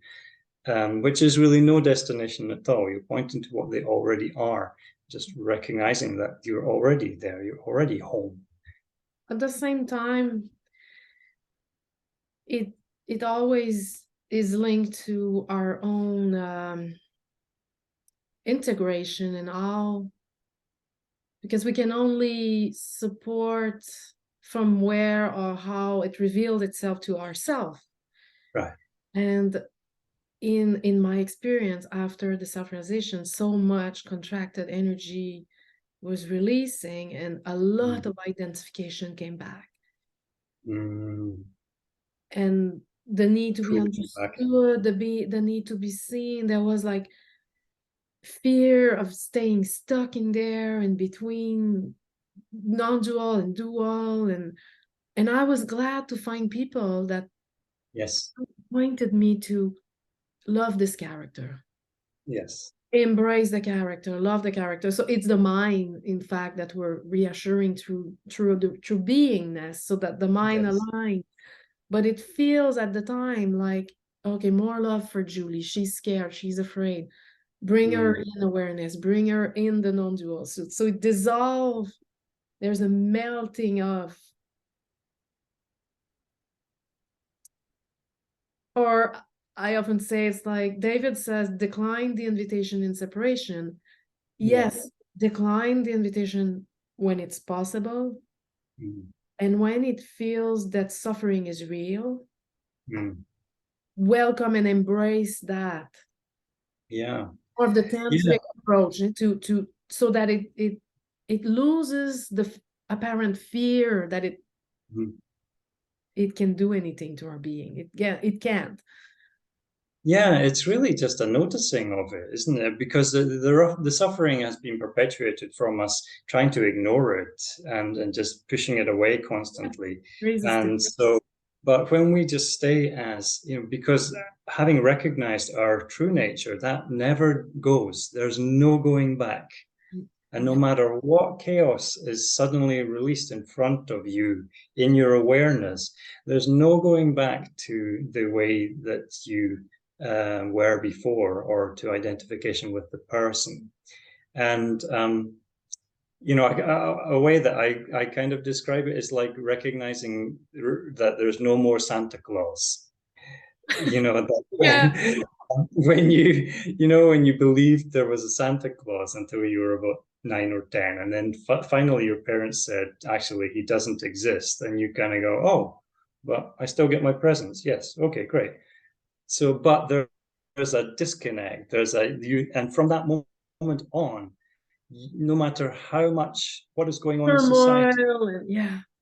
which is really no destination at all. You're pointing to what they already are, just recognizing that you're already there. You're already home. At the same time, it it always is linked to our own integration and all, because we can only support from where or how it revealed itself to ourselves. Right. And in my experience after the self-realization, so much contracted energy was releasing and a lot of identification came back. Mm. And the need to be Pulling back. understood, the need to be seen. There was like fear of staying stuck in there and between non-dual and dual, and I was glad to find people that Yes. pointed me to love this character, Yes. embrace the character, love the character. So it's the mind, in fact, that we're reassuring through beingness, so that the mind Yes. aligns. But it feels at the time like Okay, more love for Julie. She's scared, she's afraid. Bring her in awareness, bring her in the non-dual. So it dissolves. There's a melting of, or I often say it's like David says, decline the invitation in separation. Yes, decline the invitation when it's possible. And when it feels that suffering is real, welcome and embrace that. Yeah. Or the tantric approach to so that it loses the apparent fear that it can do anything to our being. It can't. Yeah, it's really just a noticing of it, isn't it? Because the suffering has been perpetuated from us trying to ignore it and just pushing it away constantly. And so, but when we just stay as, because having recognized our true nature, that never goes. There's no going back. And no matter what chaos is suddenly released in front of you in your awareness, there's no going back to the way that you were before, or to identification with the person. And a way that I kind of describe it is like recognizing that there's no more Santa Claus. That when when you believed there was a Santa Claus until you were about 9 or 10, and then finally your parents said, actually, he doesn't exist, and you kind of go, oh, but I still get my presents. Yes, okay, great. So, but there's a disconnect. And from that moment on, no matter what is going on in society,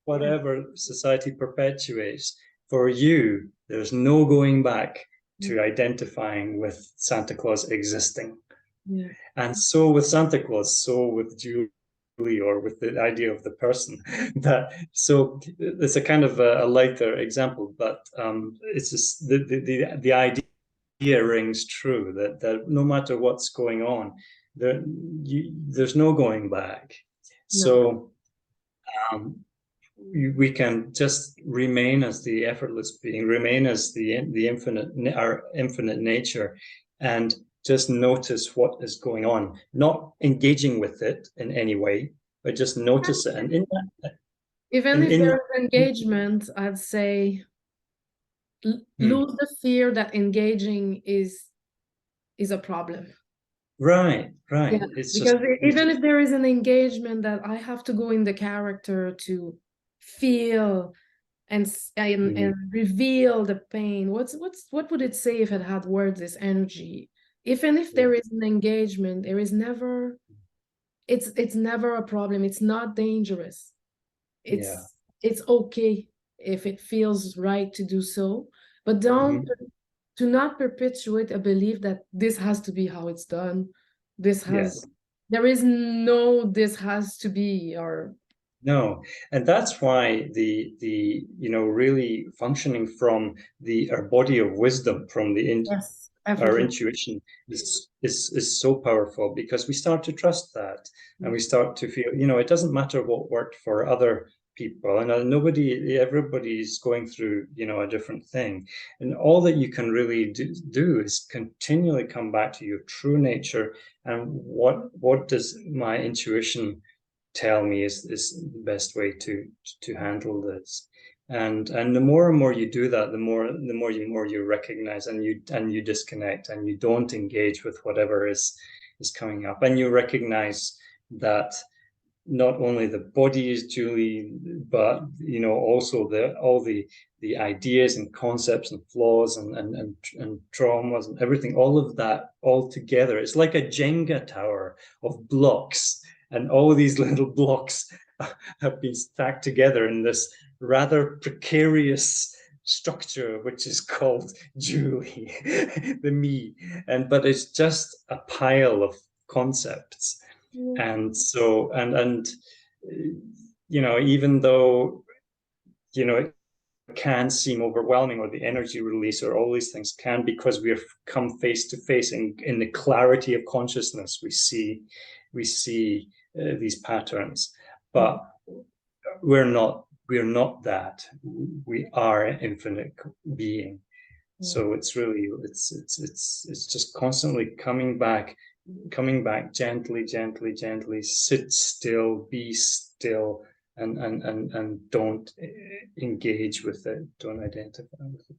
whatever society perpetuates, for you, there's no going back to identifying with Santa Claus existing. And so with Santa Claus, so with Julie, or with the idea of the person. So it's a kind of a lighter example, but it's just the idea rings true that no matter what's going on, there's no going back. So we can just remain as the effortless being, remain as the infinite, our infinite nature, and just notice what is going on, not engaging with it in any way, but just notice it. And in that, even if there's engagement, I'd say lose the fear that engaging is a problem. Right. Yeah, It's because even if there is an engagement that I have to go in the character to feel and reveal the pain. What would it say if it had words, this energy? Even if there is an engagement, there is never, it's never a problem. It's not dangerous. It's okay if it feels right to do so, but don't to not perpetuate a belief that this has to be how it's done. There is no this has to be, or no. And that's why the really functioning from our body of wisdom, from our intuition is so powerful, because we start to trust that, and we start to feel, it doesn't matter what worked for other people, and everybody's going through, a different thing. And all that you can really do is continually come back to your true nature, and what does my intuition tell me is the best way to handle this. And the more and more you do that, the more you recognize, and you disconnect, and you don't engage with whatever is coming up, and you recognize that not only the body is Julie, but also all the ideas and concepts and flaws and traumas and everything, all of that all together. It's like a Jenga tower of blocks, and all these little blocks have been stacked together in this rather precarious structure, which is called Julie, the me. But it's just a pile of concepts. And so, even though, it can seem overwhelming, or the energy release, or all these things can, because we have come face to face in the clarity of consciousness, we see these patterns, but we're not that. We are an infinite being. So it's really, it's just constantly coming back gently, gently, gently. Sit still, be still, and don't engage with it. Don't identify with it.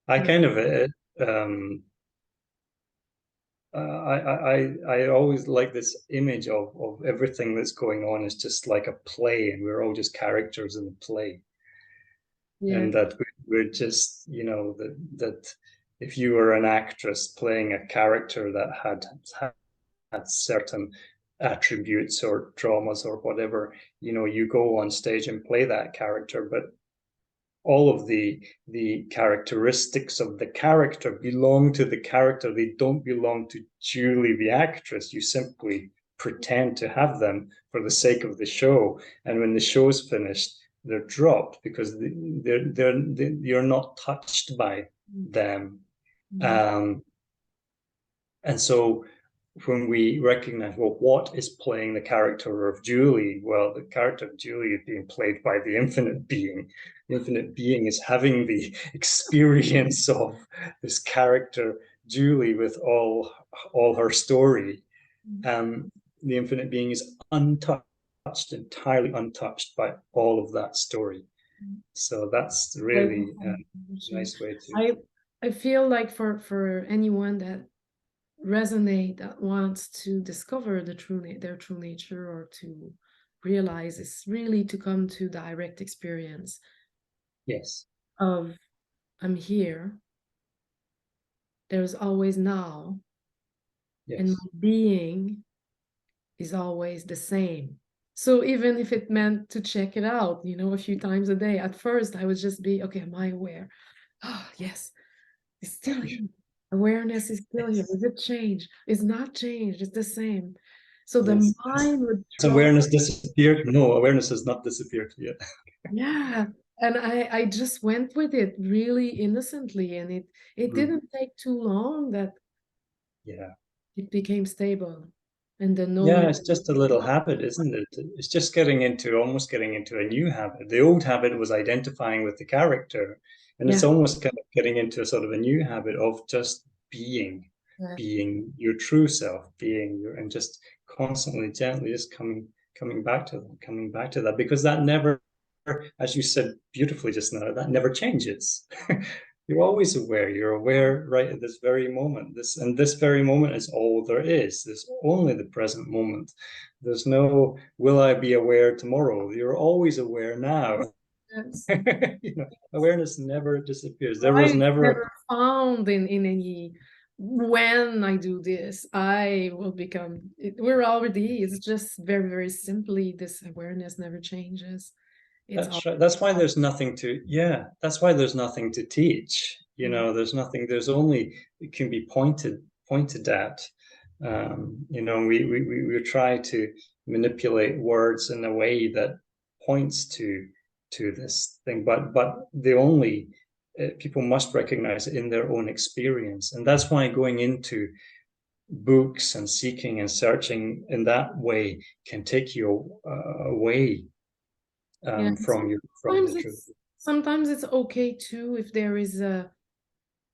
I kind of I always like this image of everything that's going on is just like a play, and we're all just characters in the play, Yeah. and that we're just, you know, that if you were an actress playing a character that had certain attributes or traumas or whatever, you know, you go on stage and play that character, but all of the characteristics of the character belong to the character. They don't belong to Julie the actress. You simply pretend to have them for the sake of the show, and when the show's finished, they're dropped because you're not touched by them. um, and so when we recognize, well, what is playing the character of Julie? Well, the character of Julie is being played by the infinite being. The infinite being is having the experience of this character, Julie, with all her story. The infinite being is untouched, entirely untouched by all of that story. So that's really a nice way to. I feel like for anyone that resonate, that wants to discover their true nature, or to realize, is really to come to direct experience Yes. of, I'm here, there's always now, and Yes. my being is always the same. So even if it meant to check it out, a few times a day, at first I would just be, okay, am I aware? Oh, yes, it's still here. Awareness is still here. Is it changed? It's not changed. It's the same. So the Yes. mind would Has draw. awareness disappeared? No, awareness has not disappeared yet. Yeah. And I just went with it really innocently. And it didn't take too long that Yeah. it became stable. And the Yeah, knowing. it's just a little habit, isn't it? It's just almost getting into a new habit. The old habit was identifying with the character, and it's Yeah. almost kind of getting into a sort of a new habit of just Yeah. being your true self, and just constantly, gently, just coming back to that, because that never, as you said beautifully just now, that never changes. You're always aware. You're aware right at this very moment. This very moment is all there is. There's only the present moment. There's no will I be aware tomorrow. You're always aware now. Yes. Awareness never disappears. There was I never. never found in any, when I do this, I will become we're already, it's just very, very simply, this awareness never changes. It's all. That's right. That's why there's nothing to. Yeah, that's why there's nothing to teach. Mm. There's nothing. There's only, it can be pointed at. We try to manipulate words in a way that points to this thing, but the only people must recognize it in their own experience, and that's why going into books and seeking and searching in that way can take you away Yeah, from the truth. sometimes it's okay too, if there is a,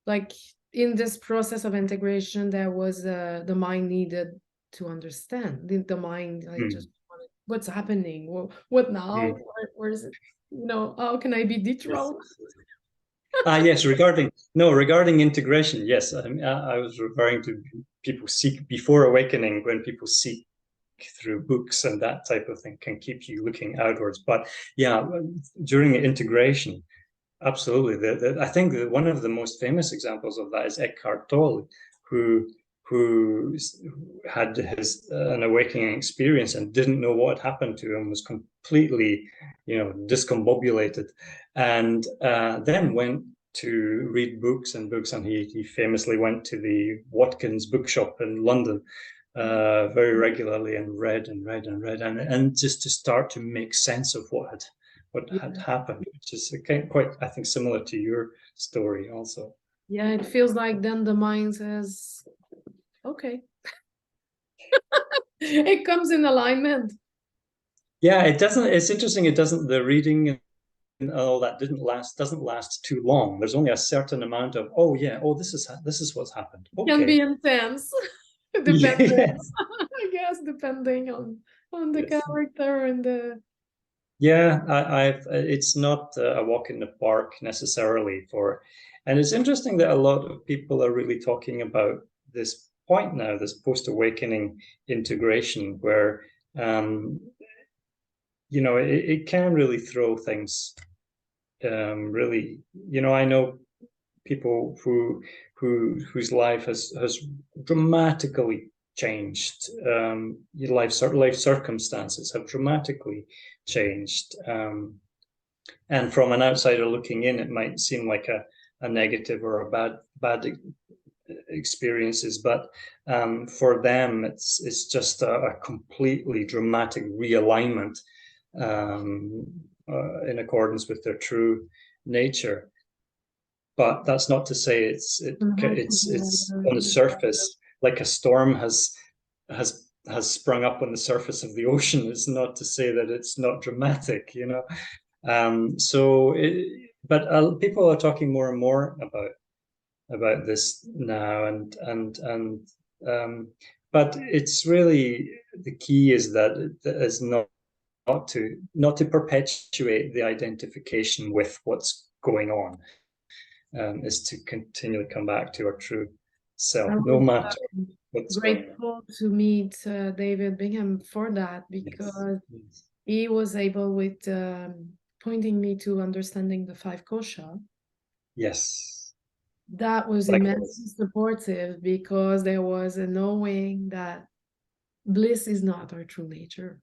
like, in this process of integration, there was the mind needed to understand. The mind, like, just Mm. wanted, what's happening? What now? Mm. Where is it? How can I be Yes. dethroned? Yes. Regarding integration, yes. I was referring to people seek before awakening, when people seek through books and that type of thing can keep you looking outwards. But yeah, during integration, absolutely. I think that one of the most famous examples of that is Eckhart Tolle, who who had an awakening experience and didn't know what had happened to him, was completely, discombobulated, and then went to read books and books, and he famously went to the Watkins bookshop in London very regularly, and read and read and read, and just to start to make sense of what had happened, which is quite, I think, similar to your story also. Yeah, it feels like then the mind says, okay. It comes in alignment. Yeah, it doesn't. It's interesting. It doesn't. The reading and all that doesn't last too long. There's only a certain amount of, oh yeah, oh this is what's happened. Can be Okay. intense, depending, Yes. I guess, depending on the Yes. character and the. Yeah, I've it's not a walk in the park necessarily for, and it's interesting that a lot of people are really talking about this point now, this post-awakening integration, where um, it can really throw things really, I know people whose life has dramatically changed. Your life circumstances have dramatically changed. And from an outsider looking in, it might seem like a negative or a bad experiences, but for them, it's just a completely dramatic realignment in accordance with their true nature. But that's not to say it's on the surface like a storm has sprung up on the surface of the ocean. It's not to say that it's not dramatic, but people are talking more and more about this now, um, but it's really the key is that is not to perpetuate the identification with what's going on, is to continually come back to our true I self, no was matter what's going on. grateful to meet David Bingham for that, Yes, because yes, he was able with pointing me to understanding the five kosha. yes. That was immensely Likewise. supportive, because there was a knowing that bliss is not our true nature.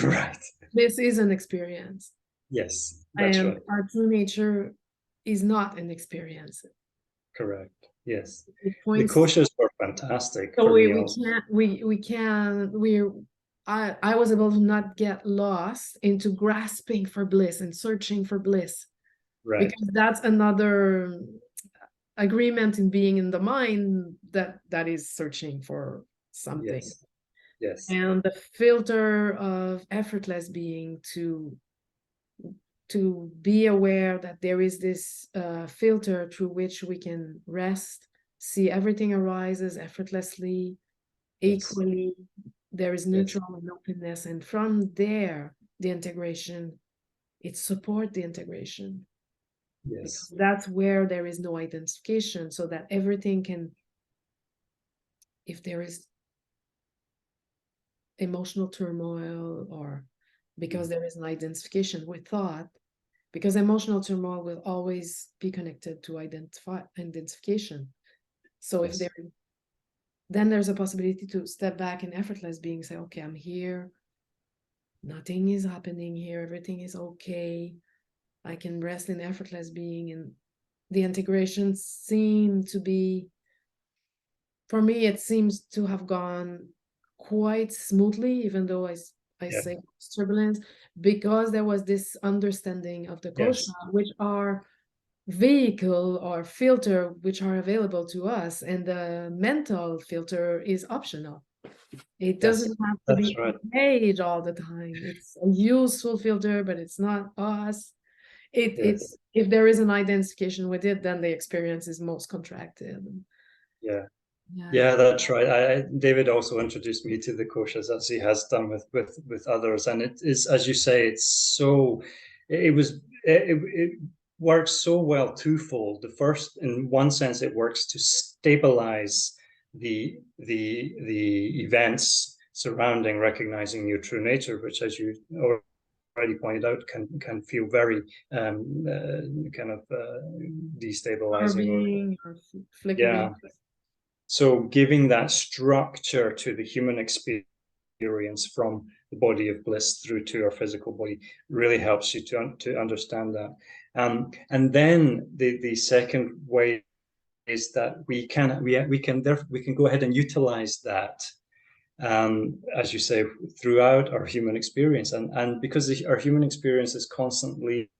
Right. Bliss is an experience, Yes, that's and right. our true nature is not an experience. Correct. Yes. It The points. koshas were fantastic So for we me we also. can't we can we I was able to not get lost into grasping for bliss and searching for bliss, Right. because that's another agreement in being in the mind that is searching for something. Yes. Yes. And the filter of effortless being, to be aware that there is this filter through which we can rest, see everything arises effortlessly, Yes. equally. There is Yes. neutral and openness, and from there, the integration, it support the integration, because Yes. that's where there is no identification, so that everything can, if there is emotional turmoil, or because there is an identification with thought, because emotional turmoil will always be connected to identification. So if there, Yes. then there's a possibility to step back in effortless being, say, okay, I'm here, nothing is happening here, everything is okay, I can rest in effortless being. And the integration seemed to be, for me, it seems to have gone quite smoothly, even though I Yeah. say turbulence, because there was this understanding of the kosha, Yes. which are vehicle or filter which are available to us, and the mental filter is optional. It Yes. doesn't have to That's be right. engaged all the time. It's a useful filter, but it's not us. It's Yes. if there is an identification with it, then the experience is most contracted. Yeah. Yeah. Yeah, that's right. David also introduced me to the koshas, as he has done with others, and it is, as you say, it works so well twofold. The first, in one sense, it works to stabilize the events surrounding recognizing your true nature, which, as you already pointed out, can feel very kind of destabilizing, or Being or flickering. yeah. So giving that structure to the human experience from the body of bliss through to our physical body really helps you to understand that. And then the second way is that we can go ahead and utilize that, as you say, throughout our human experience, and because our human experience is constantly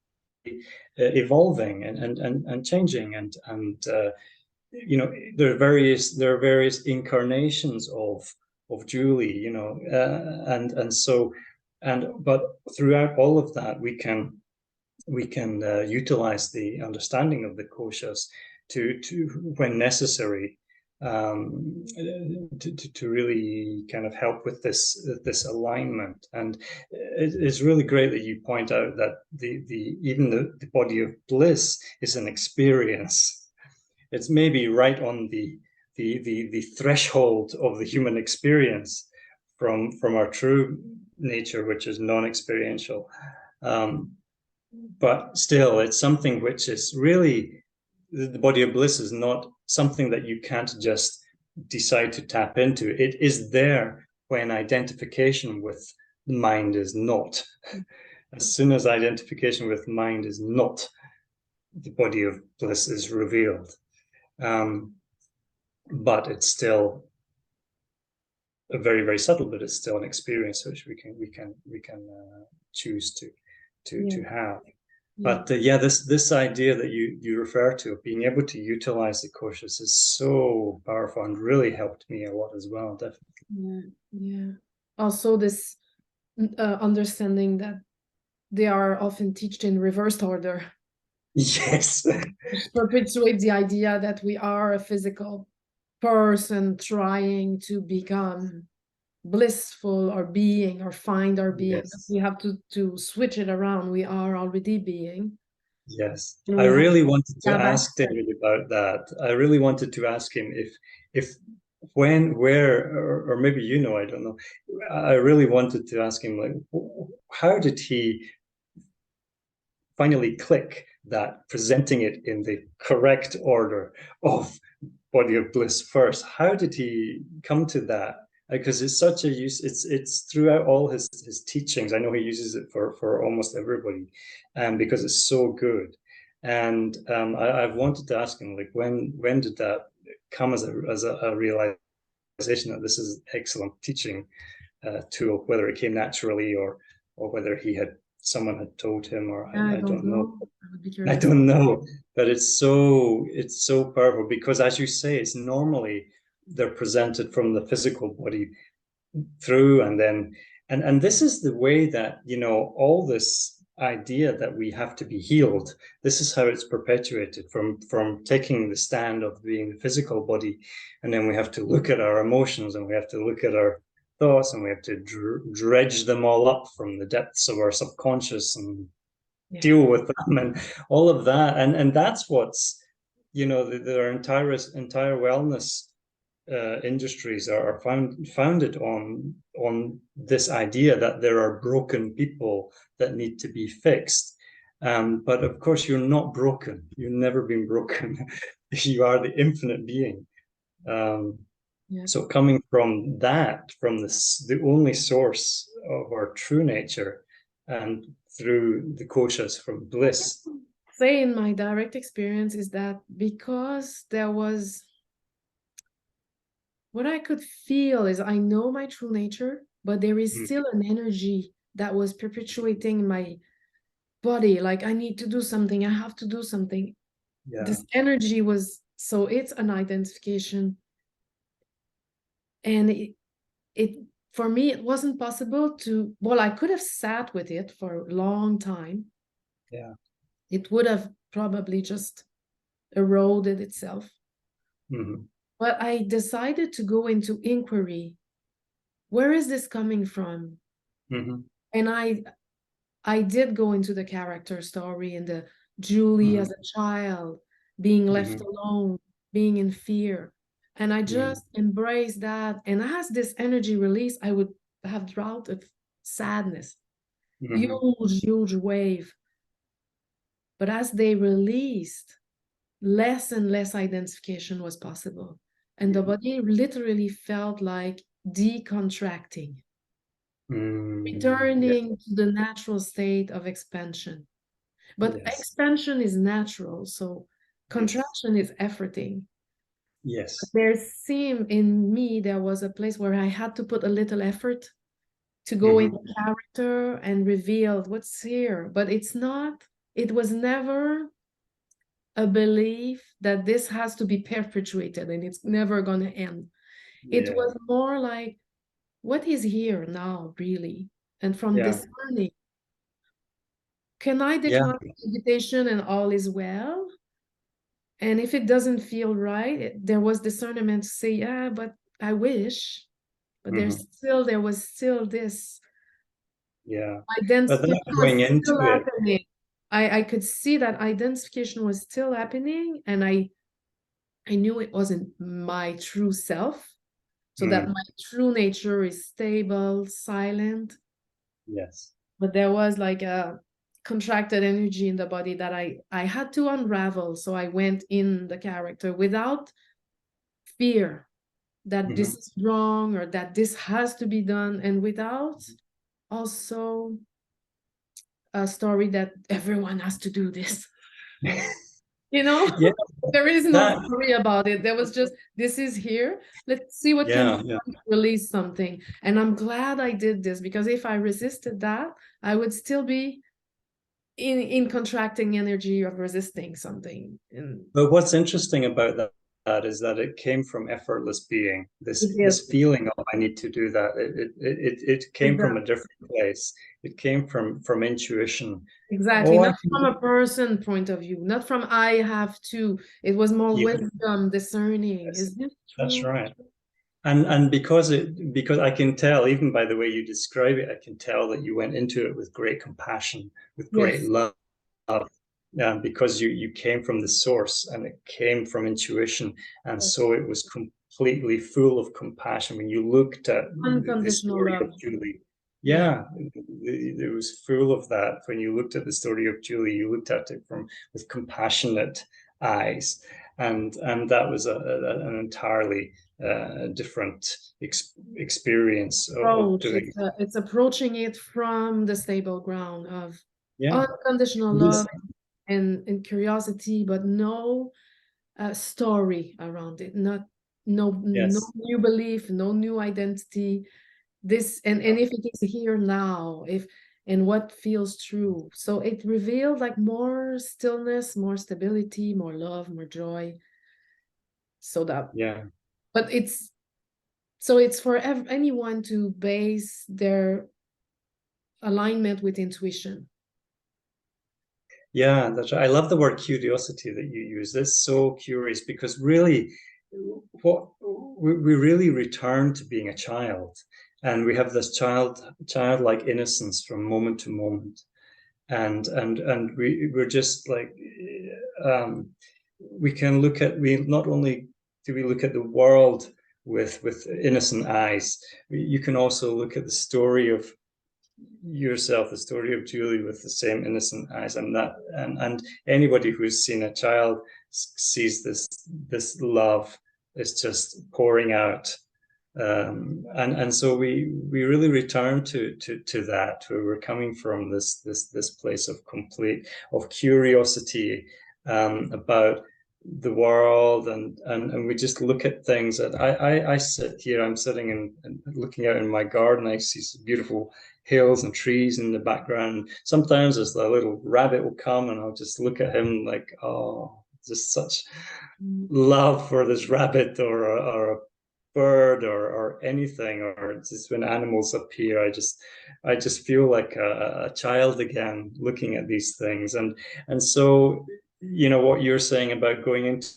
evolving and changing, and there are various incarnations of Julie, and so but throughout all of that, we can utilize the understanding of the koshas to when necessary, to really kind of help with this alignment. And it's really great that you point out that even the body of bliss is an experience. It's maybe right on the threshold of the human experience from our true nature, which is non-experiential. But still, it's something which is really, the body of bliss is not something that you can't just decide to tap into. It is there when identification with the mind is not. As soon as identification with mind is not, the body of bliss is revealed. But it's still a very, very subtle, but it's still an experience which we can choose to have. But this idea that you refer to of being able to utilize the koshas is so powerful and really helped me a lot as well, definitely. Yeah. Also, this understanding that they are often taught in reversed order. Yes. Which perpetuates the idea that we are a physical person trying to become blissful or being or find our being. Yes. We have to switch it around. We are already being. Yes. I really wanted to ask access. David about that. I really wanted to ask him if when, where, or maybe I don't know. I really wanted to ask him, like, how did he finally click that presenting it in the correct order of body of bliss first? How did he come to that? Because it's such a use, it's throughout all his teachings. I know he uses it for almost everybody, because it's so good. And I've wanted to ask him, like, when did that come as a realization that this is excellent teaching tool, whether it came naturally or whether someone had told him, or I don't know. I don't know, but it's so powerful, because as you say, it's normally they're presented from the physical body through, and then and this is the way that all this idea that we have to be healed, this is how it's perpetuated from taking the stand of being the physical body, and then we have to look at our emotions, and we have to look at our thoughts, and we have to dredge them all up from the depths of our subconscious and deal with them and all of that, and that's what's their entire wellness industries are founded on this idea that there are broken people that need to be fixed. But of course, you're not broken. You've never been broken. You are the infinite being. So coming from that, from the only source of our true nature, and through the koshas from bliss. Say in my direct experience is that because there was, what I could feel is I know my true nature, but there is still an energy that was perpetuating my body. Like, I need to do something. I have to do something. Yeah. This energy was, so it's an identification. And it for me, it wasn't possible to, well, I could have sat with it for a long time. Yeah. It would have probably just eroded itself. But I decided to go into inquiry. Where is this coming from? And I did go into the character story and the Julie as a child, being left alone, being in fear. And I just embraced that. And as this energy release, I would have drought of sadness, huge wave. But as they released, less and less identification was possible. And the body literally felt like decontracting, returning to the natural state of expansion. But expansion is natural, so contraction is efforting. Yes. There seemed in me, there was a place where I had to put a little effort to go into character and reveal what's here. But it's not, it was never a belief that this has to be perpetuated and it's never going to end. It was more like, what is here now, really? and from Yeah. discerning. Can I Yeah. decline invitation and all is well? And if it doesn't feel right, there was discernment to say, yeah, but I wish. But Hmm. there was still this Yeah. But then identification going was into still it, happening. I could see that identification was still happening, and I knew it wasn't my true self. So that mm, my true nature is stable, silent, yes. but there was like a contracted energy in the body that I had to unravel. So I went in the character without fear that this Hmm. is wrong or that this has to be done, and without also a story that everyone has to do this. You know, Yeah. there is no That. story about it. There was just, this is here. Let's see what can Yeah. be Yeah. done to release something. And I'm glad I did this, because if I resisted that, I would still be in contracting energy of resisting something. And But what's interesting about that is that it came from effortless being. it This is feeling of I need to do that. It came from a exactly, different place. It came from intuition. exactly. Oh, I Not can from a person point of view, not from I have to. It was more yeah, wisdom, discerning. yes, Is this that's true? right. And because I can tell, even by the way you describe it, I can tell that you went into it with great compassion, with great Yes. love, because you came from the source and it came from intuition, and Yes. so it was completely full of compassion. When you looked at the Unconditional story of love. Julie, Yeah. yeah, it was full of that. When you looked at the story of Julie, you looked at it from with compassionate eyes, and that was an entirely different experience of Approach. doing. It's approaching it from the stable ground of Yeah, unconditional this, love and curiosity, but no story around it. Not no yes, new belief, no new identity. This and if it is here now, if and what feels true. So it revealed like more stillness, more stability, more love, more joy. So that, yeah. but it's for anyone to base their alignment with intuition. Yeah, that's right. I love the word curiosity that you use. That's so curious because really, what we really return to being a child, and we have this childlike innocence from moment to moment, and we're just like, um, we can look at we not only do we look at the world with innocent eyes, you can also look at the story of yourself, the story of Julie, with the same innocent eyes, and anybody who's seen a child sees this love is just pouring out, and so we really return to that, where we're coming from this place of complete of curiosity, about the world, and we just look at things that I sit here, I'm sitting and looking out in my garden, I see some beautiful hills and trees in the background. Sometimes there's a little rabbit will come and I'll just look at him like, oh, just such love for this rabbit, or a bird, or anything, or just when animals appear, I just feel like a child again, looking at these things, and so what you're saying about going into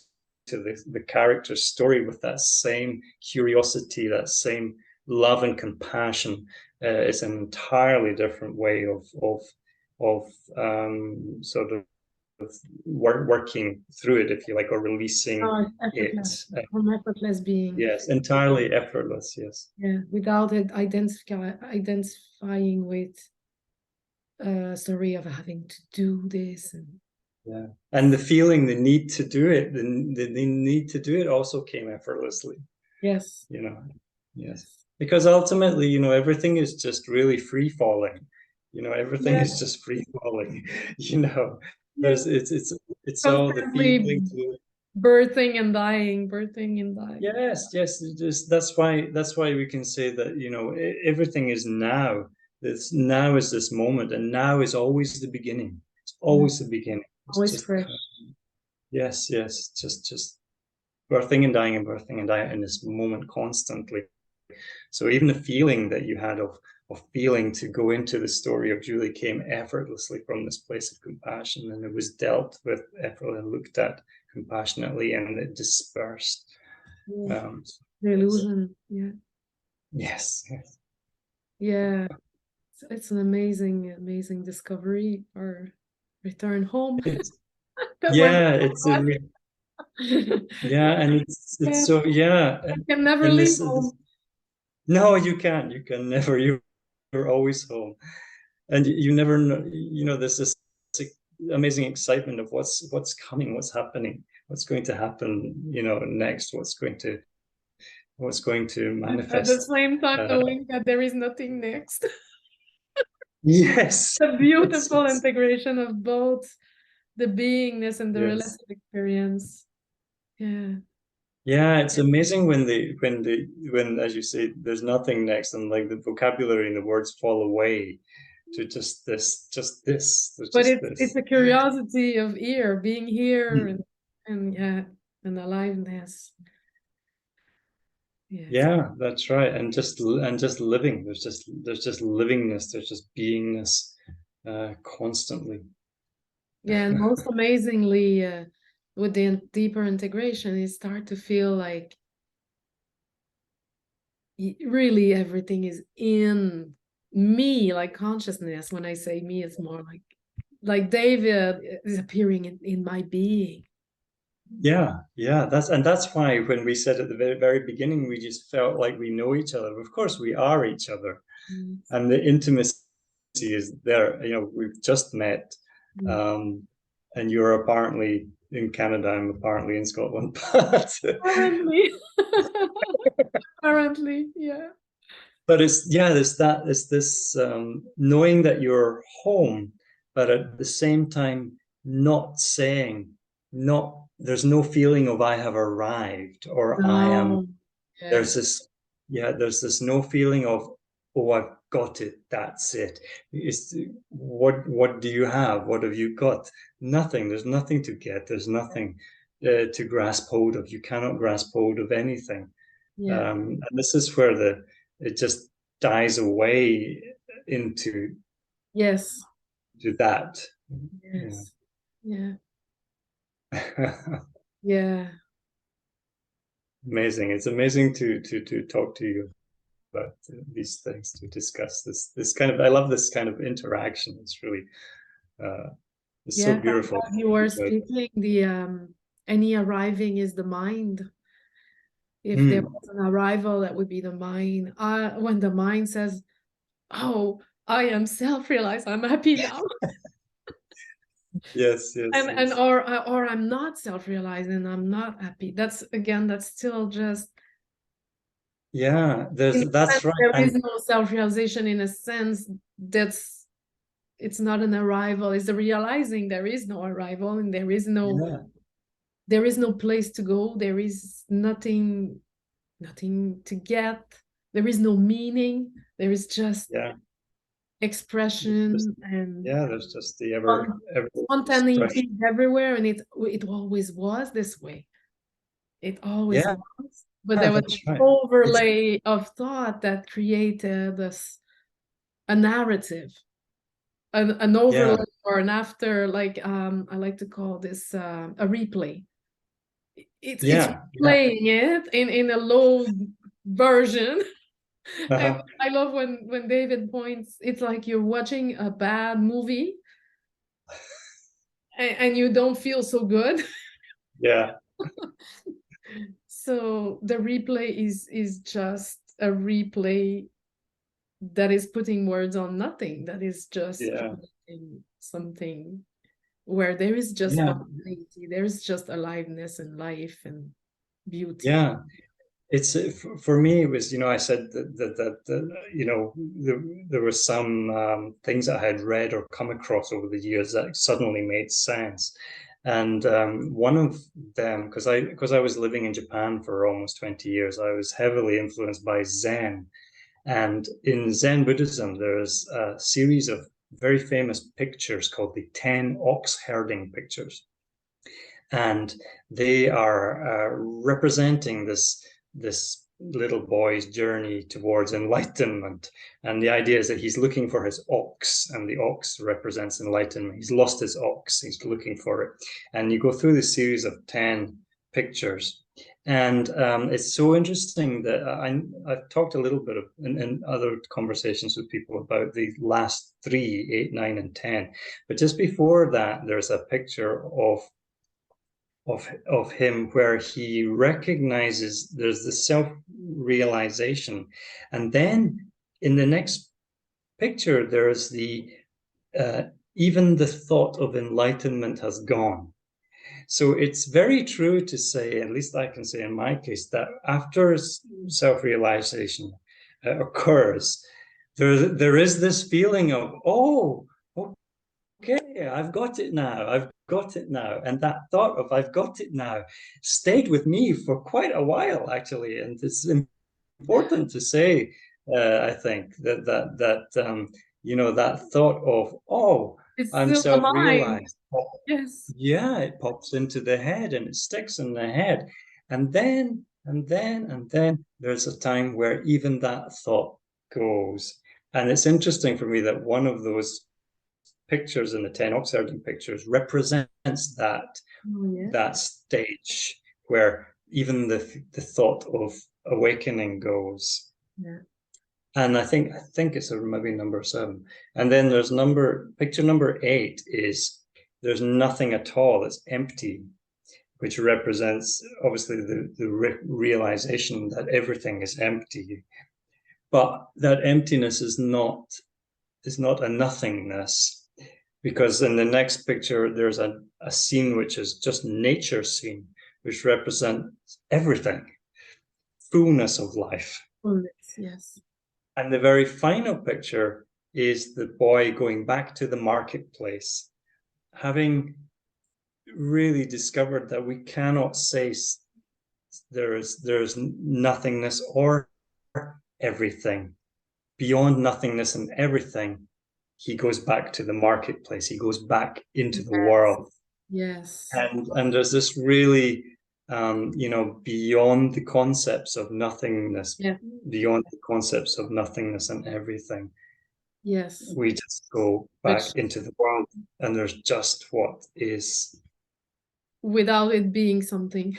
the character story with that same curiosity, that same love and compassion, is an entirely different way of sort of working through it, if you like, or releasing Oh, it's it. effortless, from effortless being. Yes, entirely effortless. Yes. Yeah, without it identifying with a story of having to do this and Yeah. And the feeling, the need to do it, the need to do it also came effortlessly, yes, you know. Yes. yes, Because ultimately, everything is just really free falling. Everything yes, is just free falling. You know, yes. there's it's all the Constantly feeling to. birthing and dying, birthing and dying. Yes, yes. That's why we can say that everything is now. This now is this moment, and now is always the beginning. It's Yeah, always the beginning. It's always just fresh. yes, yes. Just birthing and dying in this moment constantly. So even the feeling that you had feeling to go into the story of Julie came effortlessly from this place of compassion, and it was dealt with effortlessly and looked at compassionately, and it dispersed. The illusion, yeah. Yes, yes. Yeah, it's an amazing discovery or return home. Yeah, it's a yeah, and it's so yeah, I can never and leave this home. no, you can't. You can never. You're always home, and you never know. You know, there's this amazing excitement of what's coming, what's happening, what's going to happen. You know, next, what's going to At the manifest. same time, Uh, knowing that there is nothing next. yes, A beautiful integration of both the beingness and the yes. relative experience. Yeah. Yeah, it's amazing when, as you say, there's nothing next, and like the vocabulary and the words fall away to just this, there's But just it's this. a curiosity of ear, being here, Hmm. and yeah, and aliveness. Yeah, Yeah, that's right. And just living. There's just livingness. There's just beingness, constantly. yeah, and most amazingly, with the deeper integration, you start to feel like really everything is in me, like consciousness. When I say me, it's more like David is appearing in my being. Yeah, yeah. That's why when we said at the very beginning, we just felt like we know each other. Of course, we are each other, Mm. and the intimacy is there. You know, we've just met, Mm. um, and you're apparently in Canada. I'm apparently in Scotland, but Apparently, apparently, yeah. but it's yeah, there's this knowing that you're home, but at the same time not saying, not there's no feeling of I have arrived or I am. No, yeah, There's this yeah, there's this no feeling of oh I've got it, that's it. It's what do you have? What have you got? Nothing. There's nothing to get. There's nothing to grasp hold of. You cannot grasp hold of anything. yeah, And this is where it just dies away into yes, to that. yes, yeah, Yeah. yeah, Amazing. It's amazing to talk to you about these things, to discuss this kind of I love this kind of interaction. It's really it's so yes. beautiful. As you were But, speaking, the any arriving is the mind. If there mm, was an arrival, that would be the mind. When the mind says, "Oh, I am self-realized. I'm happy now," yes, yes, and yes. or I'm not self-realized and I'm not happy. That's again, that's still just Yeah, in a that's sense, right. there is And no self-realization in a sense that's it's not an arrival, it's the realizing there is no arrival and yeah, there is no place to go, there is nothing to get, there is no meaning, there is just yeah. Just, expression and yeah, there's just the ever expression. spontaneity everywhere, and it always was this way. It always Yeah, was. But there was that's an right. It's overlay of thought that created a narrative, an yeah, overlay or an after, like I like to call this a replay. It's yeah, yeah. playing it in a low version. And Uh-huh. I love when David points, it's like you're watching a bad movie and you don't feel so good. Yeah, So the replay is just a replay that is putting words on nothing, that is just yeah, creating something where there is just yeah, spontaneity, there's just aliveness and life and beauty. yeah. It's for me. It was I said that there were some things I had read or come across over the years that suddenly made sense, and one of them because I was living in Japan for almost 20 years, I was heavily influenced by Zen, and in Zen Buddhism there's a series of very famous pictures called the 10 ox herding pictures, and they are representing this little boy's journey towards enlightenment. And the idea is that he's looking for his ox, and the ox represents enlightenment. He's lost his ox, he's looking for it. And you go through this series of 10 pictures. And it's so interesting that I've talked a little bit in other conversations with people about the last three, 8, 9, and 10. But just before that, there's a picture of him where he recognizes there's the self-realization. And then in the next picture, there's the even the thought of enlightenment has gone. So it's very true to say, at least I can say in my case, that after self-realization occurs, there is this feeling of, oh, okay, I've got it now. I've got it now. And that thought of I've got it now stayed with me for quite a while, actually. And it's important to say, I think, that you know, that thought of, oh, It's I'm still the mind. self-realized. Yes. Yeah, it pops into the head and it sticks in the head. And then there's a time where even that thought goes. And it's interesting for me that one of those pictures in the 10 Oxherding pictures represents that Oh, yeah. that stage where even the thought of awakening goes. Yeah. And I think it's maybe number 7. And then there's picture number 8 is there's nothing at all. It's empty, which represents obviously the realization that everything is empty. But that emptiness is not a nothingness. Because in the next picture, there's a scene which is just nature scene, which represents everything, fullness of life. Fullness, yes. And the very final picture is the boy going back to the marketplace, having really discovered that we cannot say there's nothingness or everything. Beyond nothingness and everything, he goes back to the marketplace. He goes back into the world. Yes. And there's this really, you know, beyond the concepts of nothingness, Yeah. beyond the concepts of nothingness and everything. Yes. We just go back into the world, and there's just what is. Without it being something.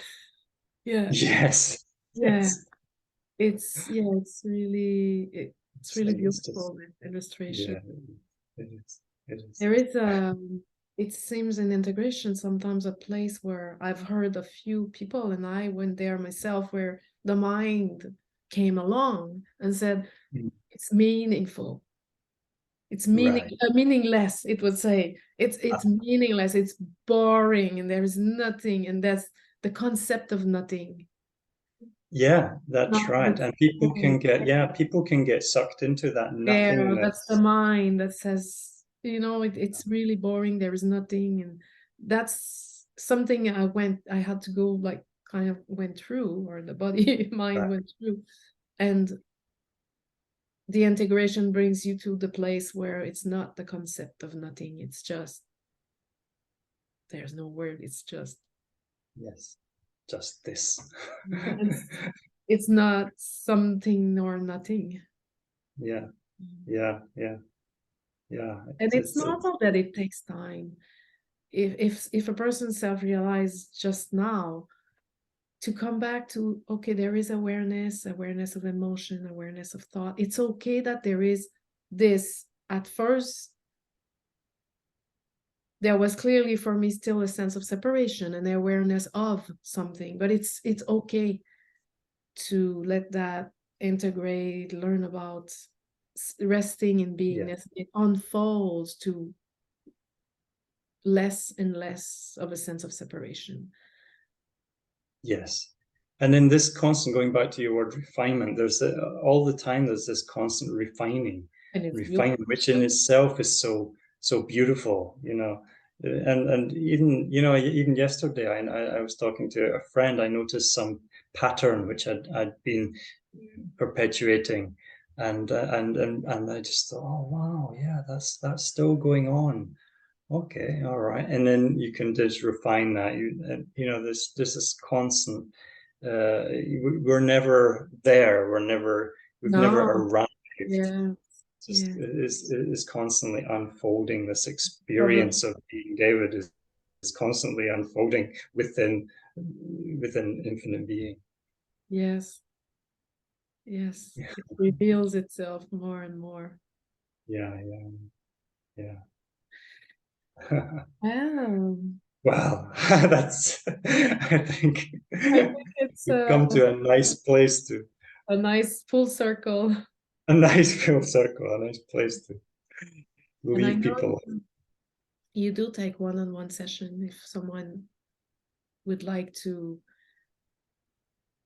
Yeah. Yes. Yeah. Yes. It's really beautiful illustration. Yeah, it is. It is. There is it seems in integration sometimes a place where I've heard a few people, and I went there myself, where the mind came along and said, it's meaningful. It's meaningless, it would say. It's meaningless, it's boring, and there's nothing, and that's the concept of nothing. Yeah, that's right. And people can get sucked into that nothingness. That's the mind that says, you know, it's really boring, there is nothing. And that's something I had to go, like, kind of went through, or the body mind went through. And the integration brings you to the place where it's not the concept of nothing, it's just, there's no word, it's just, yes, just this. it's not something nor nothing. Yeah. And it's normal that it takes time. If a person self-realized just now, to come back to, okay, there is awareness of emotion, awareness of thought. It's okay that there is this. At first, there was clearly for me still a sense of separation and the awareness of something, but it's okay to let that integrate, learn about resting in beingness. It unfolds to less and less of a sense of separation. Yes. And in this constant, going back to your word refinement, there's all the time there's this constant refining, which in itself is so beautiful, you know. And even, you know, even yesterday I was talking to a friend. I noticed some pattern which I'd been perpetuating, and I just thought, oh wow, yeah, that's still going on. Okay, all right. And then you can just refine that. You know, there's this constant we're never there. We've never No. arrived. Yeah. Just Yeah. is constantly unfolding. This Probably. experience of being David is constantly unfolding within infinite being. Yes. Yes. Yeah, It reveals itself more and more. yeah, yeah. Wow. Wow, that's. I think I think it's we've come to a nice place a nice full circle. a nice full circle, a nice place to And I leave know people. you do take one-on-one session if someone would like to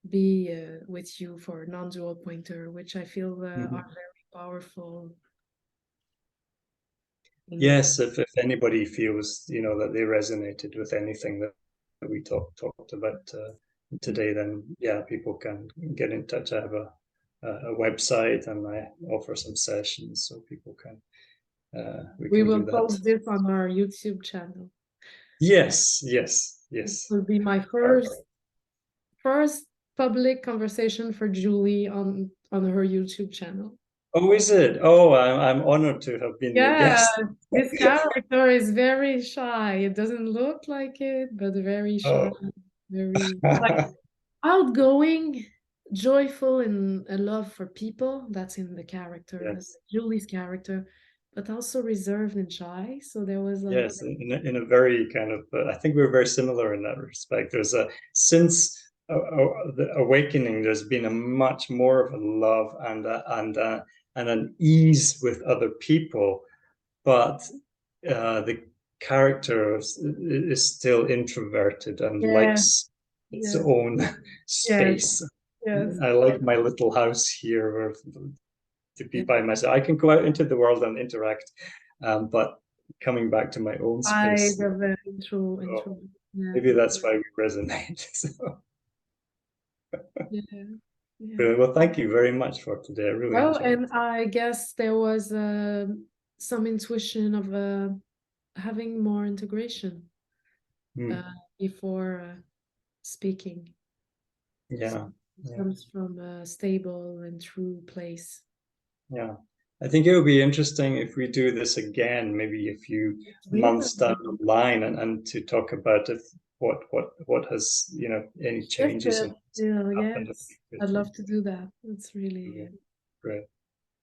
be with you for non-dual pointer, which I feel are very powerful. Yes, if anybody feels that they resonated with anything that we talked about today, then yeah, people can get in touch. I have a website and I offer some sessions, so people can we We can do will that. post this on our YouTube channel. Yes, It yes. will be my first public conversation for Julie on her YouTube channel. Oh, is it? Oh, I'm honored to have been your Yeah, guest. this character is very shy. It doesn't look like it, but very shy, Oh. very like outgoing, joyful, and a love for people. That's in the character, Yes. Julie's character, but also reserved and shy. So there was like, Yes, in a very kind of, I think we're very similar in that respect. There's since the awakening, there's been a much more of a love and an ease with other people, but the character is still introverted and yeah, likes its yeah, own yes, space. yes, I like my little house here where to be yeah. by myself. I can go out into the world and interact, but coming back to my own I space, the very true, oh, yeah, maybe that's why we resonate. So, yeah, yeah. brilliant. Well, thank you very much for today. I really Well, enjoyed and it. I guess there was some intuition of having more integration Mm, uh, before speaking. So yeah, it yeah, comes from a stable and true place. yeah. I think it would be interesting if we do this again, maybe a few Will months down the line, and to talk about if what has any changes shifted and still, happened. yes. I'd love to do that. It's really Great. okay.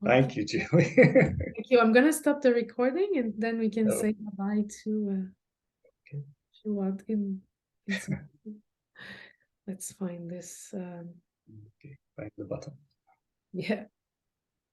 Thank you, Julie. Thank you. I'm gonna stop the recording and then we can Oh, say goodbye to okay. if you want in some. Let's find this. Okay, find the button. Yeah.